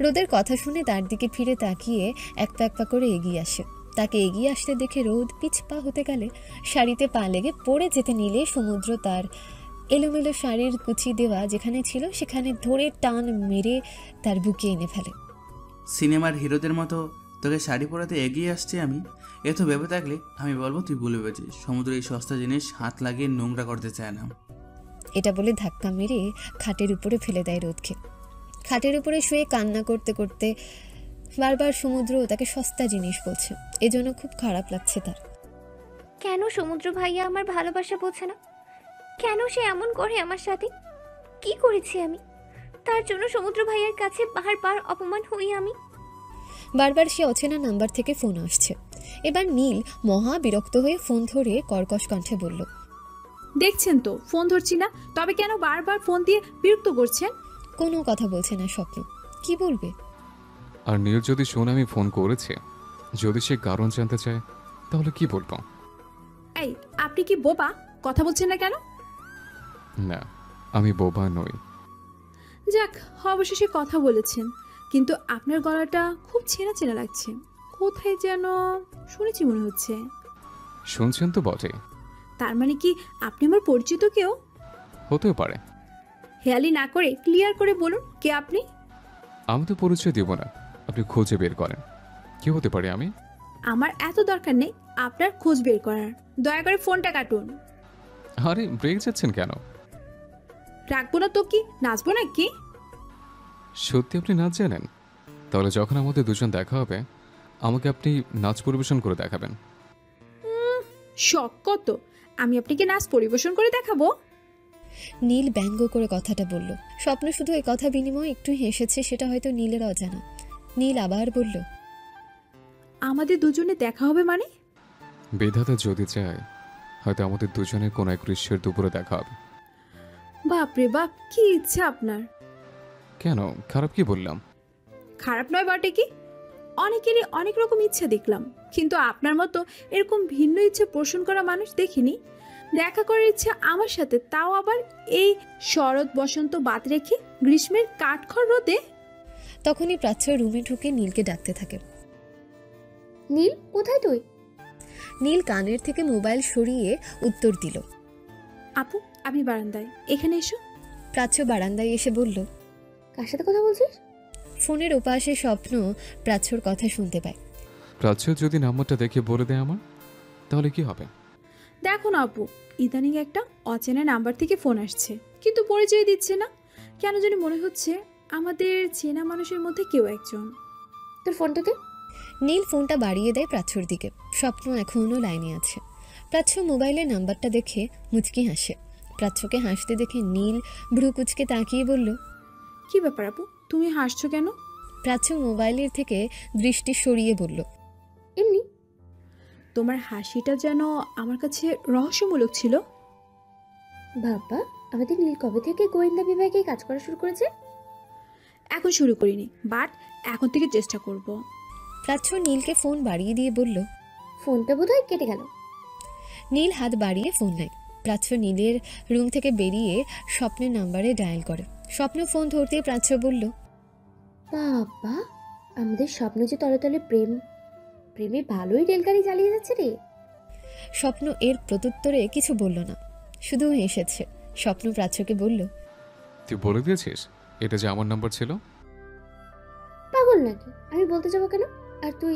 রোদের কথা শুনে তার দিকে ফিরে তাকিয়ে এক পা করে এগিয়ে আসে। তাকে এগিয়ে আসতে দেখে রোদ পিছপা হতে গেলে শাড়িতে পা লেগে পড়ে যেতে নিলে সমুদ্র তার এলোমেলো শাড়ির কুচি দেওয়া যেখানে ছিল সেখানে ধরে টান মেরে তার বুকে এনে ফেলে। সিনেমার হিরোদের মতো তোকে শাড়ি পরাতে এগিয়ে আসছি আমি, এ তো ভেবে থাকলে আমি বলবো তুই ভুলে গেছিস। সমুদ্র এই সস্তা জিনিস হাত লাগিয়ে নোংরা করতে চায় না। এটা বলে ধাক্কা মেরে খাটের উপরে ফেলে দেয় রোদকে। খাটের উপরে শুয়ে কান্না করতে করতে বারবার সমুদ্র তাকে সস্তা জিনিস বলছে, এজন্য খুব খারাপ লাগছে তার। কেন সমুদ্র ভাইয়া আমার ভালোবাসা বোঝে না? কেন সে এমন করে আমার সাথে? কি করেছি আমি তার জন্য সমুদ্র ভাইয়ার কাছে বারবার অপমান হই আমি? বারবার সে অচেনা নাম্বার থেকে ফোন আসছে। এবার নীল মহা বিরক্ত হয়ে ফোন ধরে কর্কশ কণ্ঠে বলল, দেখছেন তো ফোন ধরছি না, তবে কেন বারবার ফোন দিয়ে বিরক্ত করছেন? কোনো কথা বলছে না স্বপ্ন, কি বলবে? আর নীল যদি শোন আমি ফোন করেছি, যদি সে কারণ জানতে চায় তাহলে কি বলবো? এই আপনি কি বোবা? কথা বলছেন না কেন? না, আমি বোবা নই। যাক, অবশেষে কথা বলেছেন, কিন্তু আপনার গলাটা খুব চেনা চেনা লাগছে। কোথায় যেন শুনেছি মনে হচ্ছে। শুনছেন তো বটে। তার মানে কি আপনি আমার পরিচিত কেউ? হতেও পারে। হেয়ালি না করে ক্লিয়ার করে বলুন কে আপনি। আমি তো পরিচয় দিব না, আপনি খুঁজে বের করেন কি হতে পারে আমি। আমার এত দরকার নেই আপনার খোঁজ বের করার, দয়া করে ফোনটা কাটুন। আরে ব্রেক যাচ্ছেন কেন? রাখবো না তো কি নাচবো না কি? সত্যি আপনি নাচ জানেন? তাহলে যখন আমাদের দুজন দেখা হবে আমাকে আপনি নাচ পরিবেশন করে দেখাবেন। শখ কত, আমি আপনাকে নাচ পরিবেশন করে দেখাবো? নীল ব্যঙ্গ করে কথাটা বলল। স্বপ্ন শুধু এই কথা বিনিময়ে একটু হেসেছে, সেটা হয়তো নীলের অজানা। নীল আবার বলল, আমাদের দুজনে দেখা হবে মানে? বিধাতা যদি চায় হয়তো আমাদের দুজনের কোনো এক গ্রীষ্মের দুপুরে দেখা হবে। বাপরে বাপ, কি ইচ্ছা আপনার! কেন, খারাপ কি বললাম? খারাপ নয় বটে কি, অনেকেরই অনেক রকম ইচ্ছা দেখলাম, কিন্তু আপনার মতো এরকম ভিন্ন ইচ্ছা পোষণ করা মানুষ দেখিনি। দেখা করার ইচ্ছা আমার সাথে, তাও আবার এই শরৎ বসন্ত বাদ রেখে গ্রীষ্মের কাঠখড় রোদে। তখনই প্রাচ্য রুমে ঢুকে নীলকে ডাকতে থাকে। নীল, কোথায় তুই? নীল কানের থেকে মোবাইল সরিয়ে উত্তর দিল, আপু আমি বারান্দায়, এখানে এসো। প্রাচ্য বারান্দায় এসে বলল, কার সাথে কথা বলছিস? ফোনের ওপাশে স্বপ্ন প্রাচ্যর কথা শুনতে পায়। প্রাচ্য যদি নাম্বারটা দেখে বলে দেয় আমার, তাহলে কি হবে? দেখো না আপু, ইদানিং একটা অচেনা নাম্বার থেকে ফোন আসছে, কিন্তু পরিচয় দিচ্ছে না। কেন জানি মনে হচ্ছে আমাদের চেনা মানুষের মধ্যে কেউ একজন। তোর ফোনটাতে। নীল ফোনটা বাড়িয়ে দেয় প্রাচ্যর দিকে। স্বপ্ন এখনও লাইনে আছে। প্রাচ্য মোবাইলের নাম্বারটা দেখে মুচকি হাসে। প্রাচ্যকে হাসতে দেখে নীল ভ্রু কুচকে তাকিয়ে বলল, কি ব্যাপার আপু, তুমি হাসছো কেন? প্রাচ্য মোবাইলের থেকে দৃষ্টি সরিয়ে বলল, এমনি। তোমার হাসিটা যেন আমার কাছে রহস্যমূলক ছিল। বাবা, আমাদের নীল কবে থেকে গোয়েন্দা বিভাগে কাজ করা শুরু করেছে? এখন শুরু করিনি, বাট এখন থেকে চেষ্টা করব। প্রাচ্য নীলকে ফোন বাড়িয়ে দিয়ে বলল, ফোনটা বোধহয় কেটে গেল। নীল হাত বাড়িয়ে ফোন নেয়। প্রাচ্য নীলের রুম থেকে বেরিয়ে স্বপ্নের নাম্বারে ডায়াল করে। স্বপ্ন ফোন ধরতে প্রাচ্য বলল, বাবা, আমাদের স্বপ্ন যে তলে তলে প্রেমে ভালোই রেলগাড়ি চালিয়ে যাচ্ছে রে। স্বপ্ন এর প্রত্যুত্তরে কিছু বলল না, শুধু হেসেছে। স্বপ্ন প্রাচ্যকে বলল, তুই বলে দিয়েছিস এটা যে আমার নাম্বার ছিল? পাগল নাকি, আমি বলতে যাবো কেন? আর তুই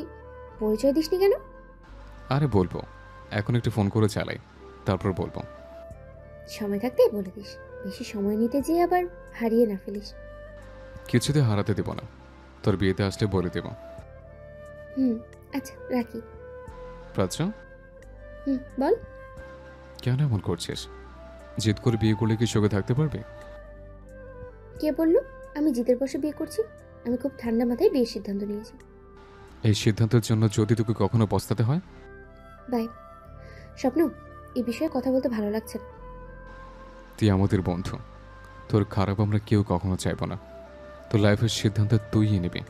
পরিচয় দিসনি কেন? আরে বলবো, এখন একটু ফোন করে চালাই, তারপর বলবো। সময় থাকতেই বলে দিস, বেশি সময় নিতে যেয়ে আবার হারিয়ে না ফেলিস। কিছুতে হারাতে দেব না, তোর বিয়েতে আসলে বলে দেব। আচ্ছা রাখি। প্রাচ্য, বল। কেন এমন করছিস? জিদ করে বিয়ে করলে কি সুখে থাকতে পারবে? কে বললো আমি জিদের বসে বিয়ে করছি? আমি খুব ঠান্ডা মাথায় বিয়ের সিদ্ধান্ত নিয়েছি। এই সিদ্ধান্তের জন্য যদি তোকে কখনো পস্তাতে হয়? বাই। স্বপ্ন, এই বিষয়ে কথা বলতে ভালো লাগছে না। তুই আমাদের বন্ধু, তোর খারাপ আমরা কেউ কখনো চাইব না। তোর লাইফের সিদ্ধান্ত তুইই নিবি,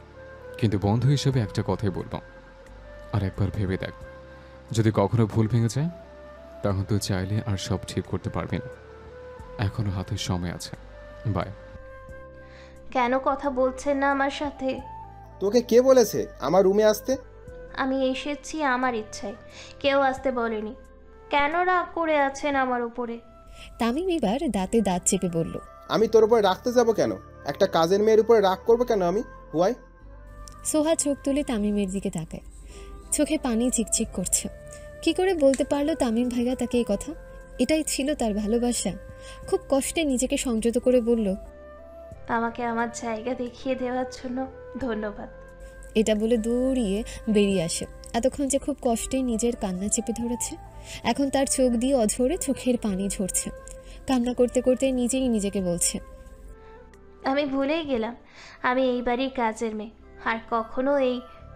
কিন্তু বন্ধু হিসেবে একটা কথাই বলবো, আর একবার ভেবে দেখ, যদি কখনো ভুল ভেঙে যায় তখন তুই চাইলে আর সব ঠিক করতে পারবি না। এখনো হাতে সময় আছে। বাই। কেন কথা বলছেন না আমার সাথে? তোকে কে বলেছে আমার রুমে আসতে? আমি এসেছি আমার ইচ্ছায়, কেউ আসতে বলেনি। কেন রাগ করে আছেন আমার উপরে? তামিম এবার দাঁতে দাঁত চেপে বলল, আমি তোর উপরে রাখতে যাব কেন? একটা কাজের মেয়ের উপরে রাগ করবো কেন আমি? হুয়াই? সোহা চোখ তুলে তামিমের দিকে তাকায়, চোখে পানি চিকচিক করছে। কি করে বলতে পারলো তামিম ভাইয়া তাকে এই কথা? এটাই ছিল তার ভালোবাসা? খুব কষ্টে নিজেকে সংযত করে বলল, আমাকে আমার জায়গা দেখিয়ে দেওয়ার জন্য ধন্যবাদ। এটা বলে দৌড়িয়ে বেরিয়ে আসে। এতক্ষণ যে খুব কষ্টে নিজের কান্না চেপে ধরেছে, এখন তার চোখ দিয়ে অঝরে চোখের পানি ঝরছে। কান্না করতে করতে নিজেই নিজেকে বলছে, আমি ভুলেই গেলাম আমি এই বাড়ির কাজের মেয়ে, আর কখনো এই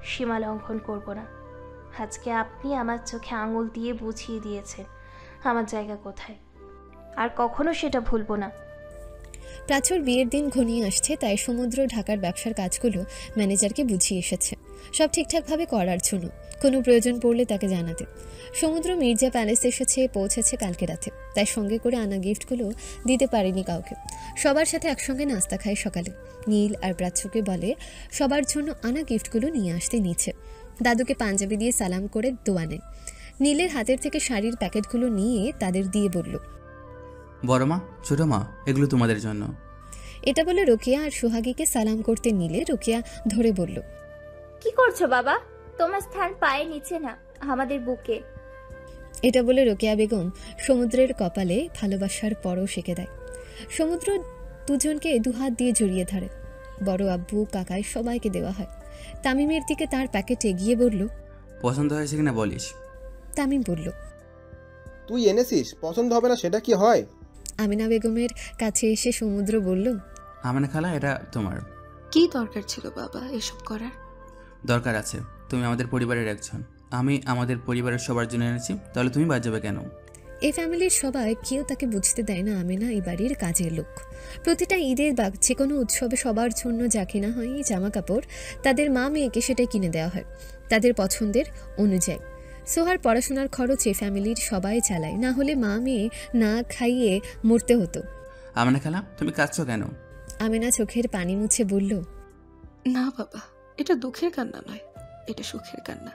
সীমা লঙ্ঘন করব না। আজকে আপনি আমার চোখে আঙুল দিয়ে বুঝিয়ে দিয়েছেন আমার জায়গা কোথায়, আর কখনো সেটা ভুলবো না। প্রাচুর বিয়ের দিন ঘনিয়ে আসছে, তাই সমুদ্র ঢাকার ব্যবসার কাজগুলো ম্যানেজারকে বুঝিয়ে এসেছে সব ঠিকঠাকভাবে করার জন্য, কোনো প্রয়োজন পড়লে তাকে জানাতে। সমুদ্র মির্জা প্যালেসে পৌঁছেছে কালকে রাতে, তাই সঙ্গে করে আনা গিফটগুলো দিতে পারেনি কাউকে। সবার সাথে একসঙ্গে নাস্তা খায় সকালে। নীল আর প্রাচ্যকে বলে সবার জন্য আনা গিফটগুলো নিয়ে আসতে নিচে। দাদুকে পাঞ্জাবি দিয়ে সালাম করে দোয়া নেয়। নীলের হাতের থেকে শাড়ির প্যাকেটগুলো নিয়ে তাদের দিয়ে বলল, বড় মা, ছোট মা, এগুলো তোমাদের জন্য। এটা বলে রোকেয়া আর সোহাগীকে সালাম করতে নিলে রোকেয়া ধরে বলল, কি করছো বাবা? তোমার স্থান পায়ে নিচে না, আমাদের বুকে। এটা বলে রোকেয়া বেগম সমুদ্রের কপালে ভালোবাসার পরশ এঁকে দেয়। সমুদ্র দুজনকে দুহাত দিয়ে জড়িয়ে ধরে। বড় আব্বু কাকাই সবাইকে দেওয়া হয়। তামিমের দিকে তার প্যাকেট এগিয়ে বলল, পছন্দ হয়েছে কিনা বলিস। তামিম বলল, তুই এনেছিস, পছন্দ হবে না সেটা কি হয়? আমিনা বেগমের কাছে এসে সমুদ্র বলল, আমিনা খালা, এটা তোমার। কি দরকার ছিল বাবা এসব করার? দরকার আছে, তুমি আমাদের পরিবারের একজন, আমি আমাদের পরিবারের সবার জন্য এনেছি, তাহলে তুমি বাদ যাবে কেন? এই ফ্যামিলির সবাই কেউ তাকে বুঝতে দেয় না আমিনা এই বাড়ির কাজের লোক। প্রতিটা ঈদের বা যে কোনো উৎসবে সবার জন্য যা কেনা হয় এই জামা কাপড় তাদের মা মেয়েকে সেটাই কিনে দেওয়া হয় তাদের পছন্দের অনুযায়ী। সোহার পড়াশোনার খরচে ফ্যামিলির সবাই চালায়, না হলে মা মেয়ে না খাইয়ে মরতে হতো। আমিনা খালা, তুমি কাঁদছো কেন? আমিনা চোখের পানি মুছে বলল, না বাবা, এটা দুঃখের কান্না নয়, এটা সুখের কান্না।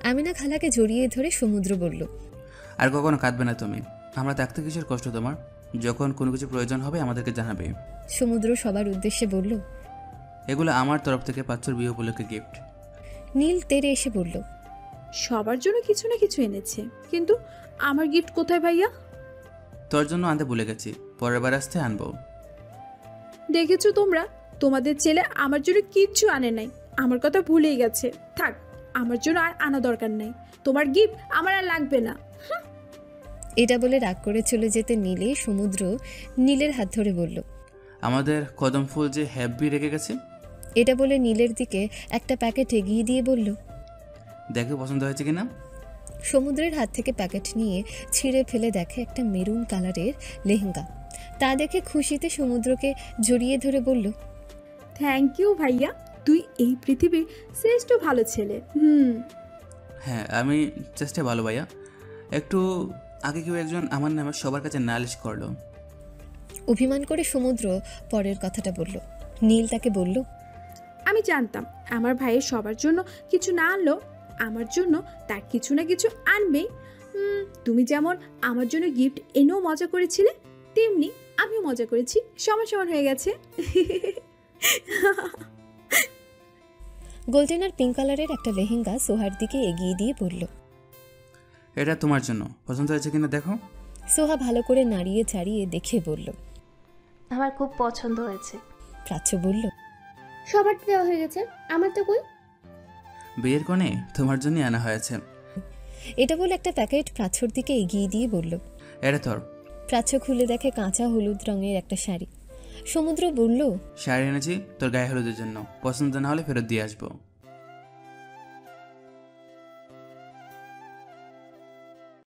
আমিনা খালাকে জড়িয়ে ধরে সমুদ্র বলল, আর কখনো কাঁদবে না তুমি। আমরা থাকতে কিসের কষ্ট তোমার? যখন কোনো কিছু প্রয়োজন হবে আমাদেরকে জানাবে। সমুদ্র সবার উদ্দেশ্যে বলল, এগুলো আমার তরফ থেকে পাঁচশোর বিয়ে উপলক্ষে গিফট। নীল তেরে এসে বলল, সবার জন্য কিছু না কিছু এনেছে, কিন্তু আমার গিফট কোথায় ভাইয়া? তোর জন্য আনতে ভুলে গেছি, পরের বার আসতে আনবো। দেখেছো তোমরা, তোমাদের ছেলে আমার জন্য কিচ্ছু আনে নাই, আমার কথা ভুলেই গেছে। থাক, আমার জন্য আর আনা দরকার নাই, তোমার গিফট আমার আর লাগবে না। এটা বলে রাগ করে চলে যেতে নিলে সমুদ্র নীলের হাত ধরে বলল, আমাদের কদম ফুল যে হ্যাপি রেখে গেছে। এটা বলে নীলের দিকে একটা প্যাকেট এগিয়ে দিয়ে বলল, দেখো পছন্দ হয়েছে কিনা। সমুদ্রের হাত থেকে প্যাকেট নিয়ে ছিঁড়ে ফেলে দেখে একটা মেরুন কালারের লেহেঙ্গা। তা দেখে খুশিতে সমুদ্রকে জড়িয়ে ধরে বলল, থ্যাংক ইউ ভাইয়া, তুই এই পৃথিবীর শ্রেষ্ঠ ভালো ছেলে। হ্যাঁ, আমি চেষ্টা ভালো ভাইয়া। একটু আগে কেউ একজন আমার নামে সবার কাছে নালিশ করলো। অভিমান করে সমুদ্র পরের কথাটা বলল। নীল তাকে বলল, আমি জানতাম আমার ভাইয়ের সবার জন্য কিছু না আনলো, আমার জন্য তার কিছু না কিছু আনবেই। তুমি যেমন আমার জন্য গিফট এনেও মজা করেছিলে, তেমনি আমিও মজা করেছি, সমান সমান হয়ে গেছে। গোল্ডেন আর পিঙ্ক কালারের একটা লেহেঙ্গা সোহার দিকে এগিয়ে দিয়ে বলল, এটা তোমার জন্য, পছন্দ হয়েছে কিনা দেখো। সোহা ভালো করে নাড়িয়ে চাড়িয়ে দেখে বলল, আমার খুব পছন্দ হয়েছে। প্রাচ্য বলল, সবার দেওয়া হয়ে গেছে, আমার তো কই? বিয়ের কোণে তোমার জন্যই আনা হয়েছে। এটা বলে একটা প্যাকেট প্রাচ্যর দিকে এগিয়ে দিয়ে বলল, এটা তোর। প্রাচ্য খুলে দেখে কাঁচা হলুদ রঙের একটা শাড়ি। সমুদ্র বলল, শাড়ি এনেছি তোর গায়ে হলুদের জন্য, পছন্দ না হলে ফেরত দিয়ে আসবো।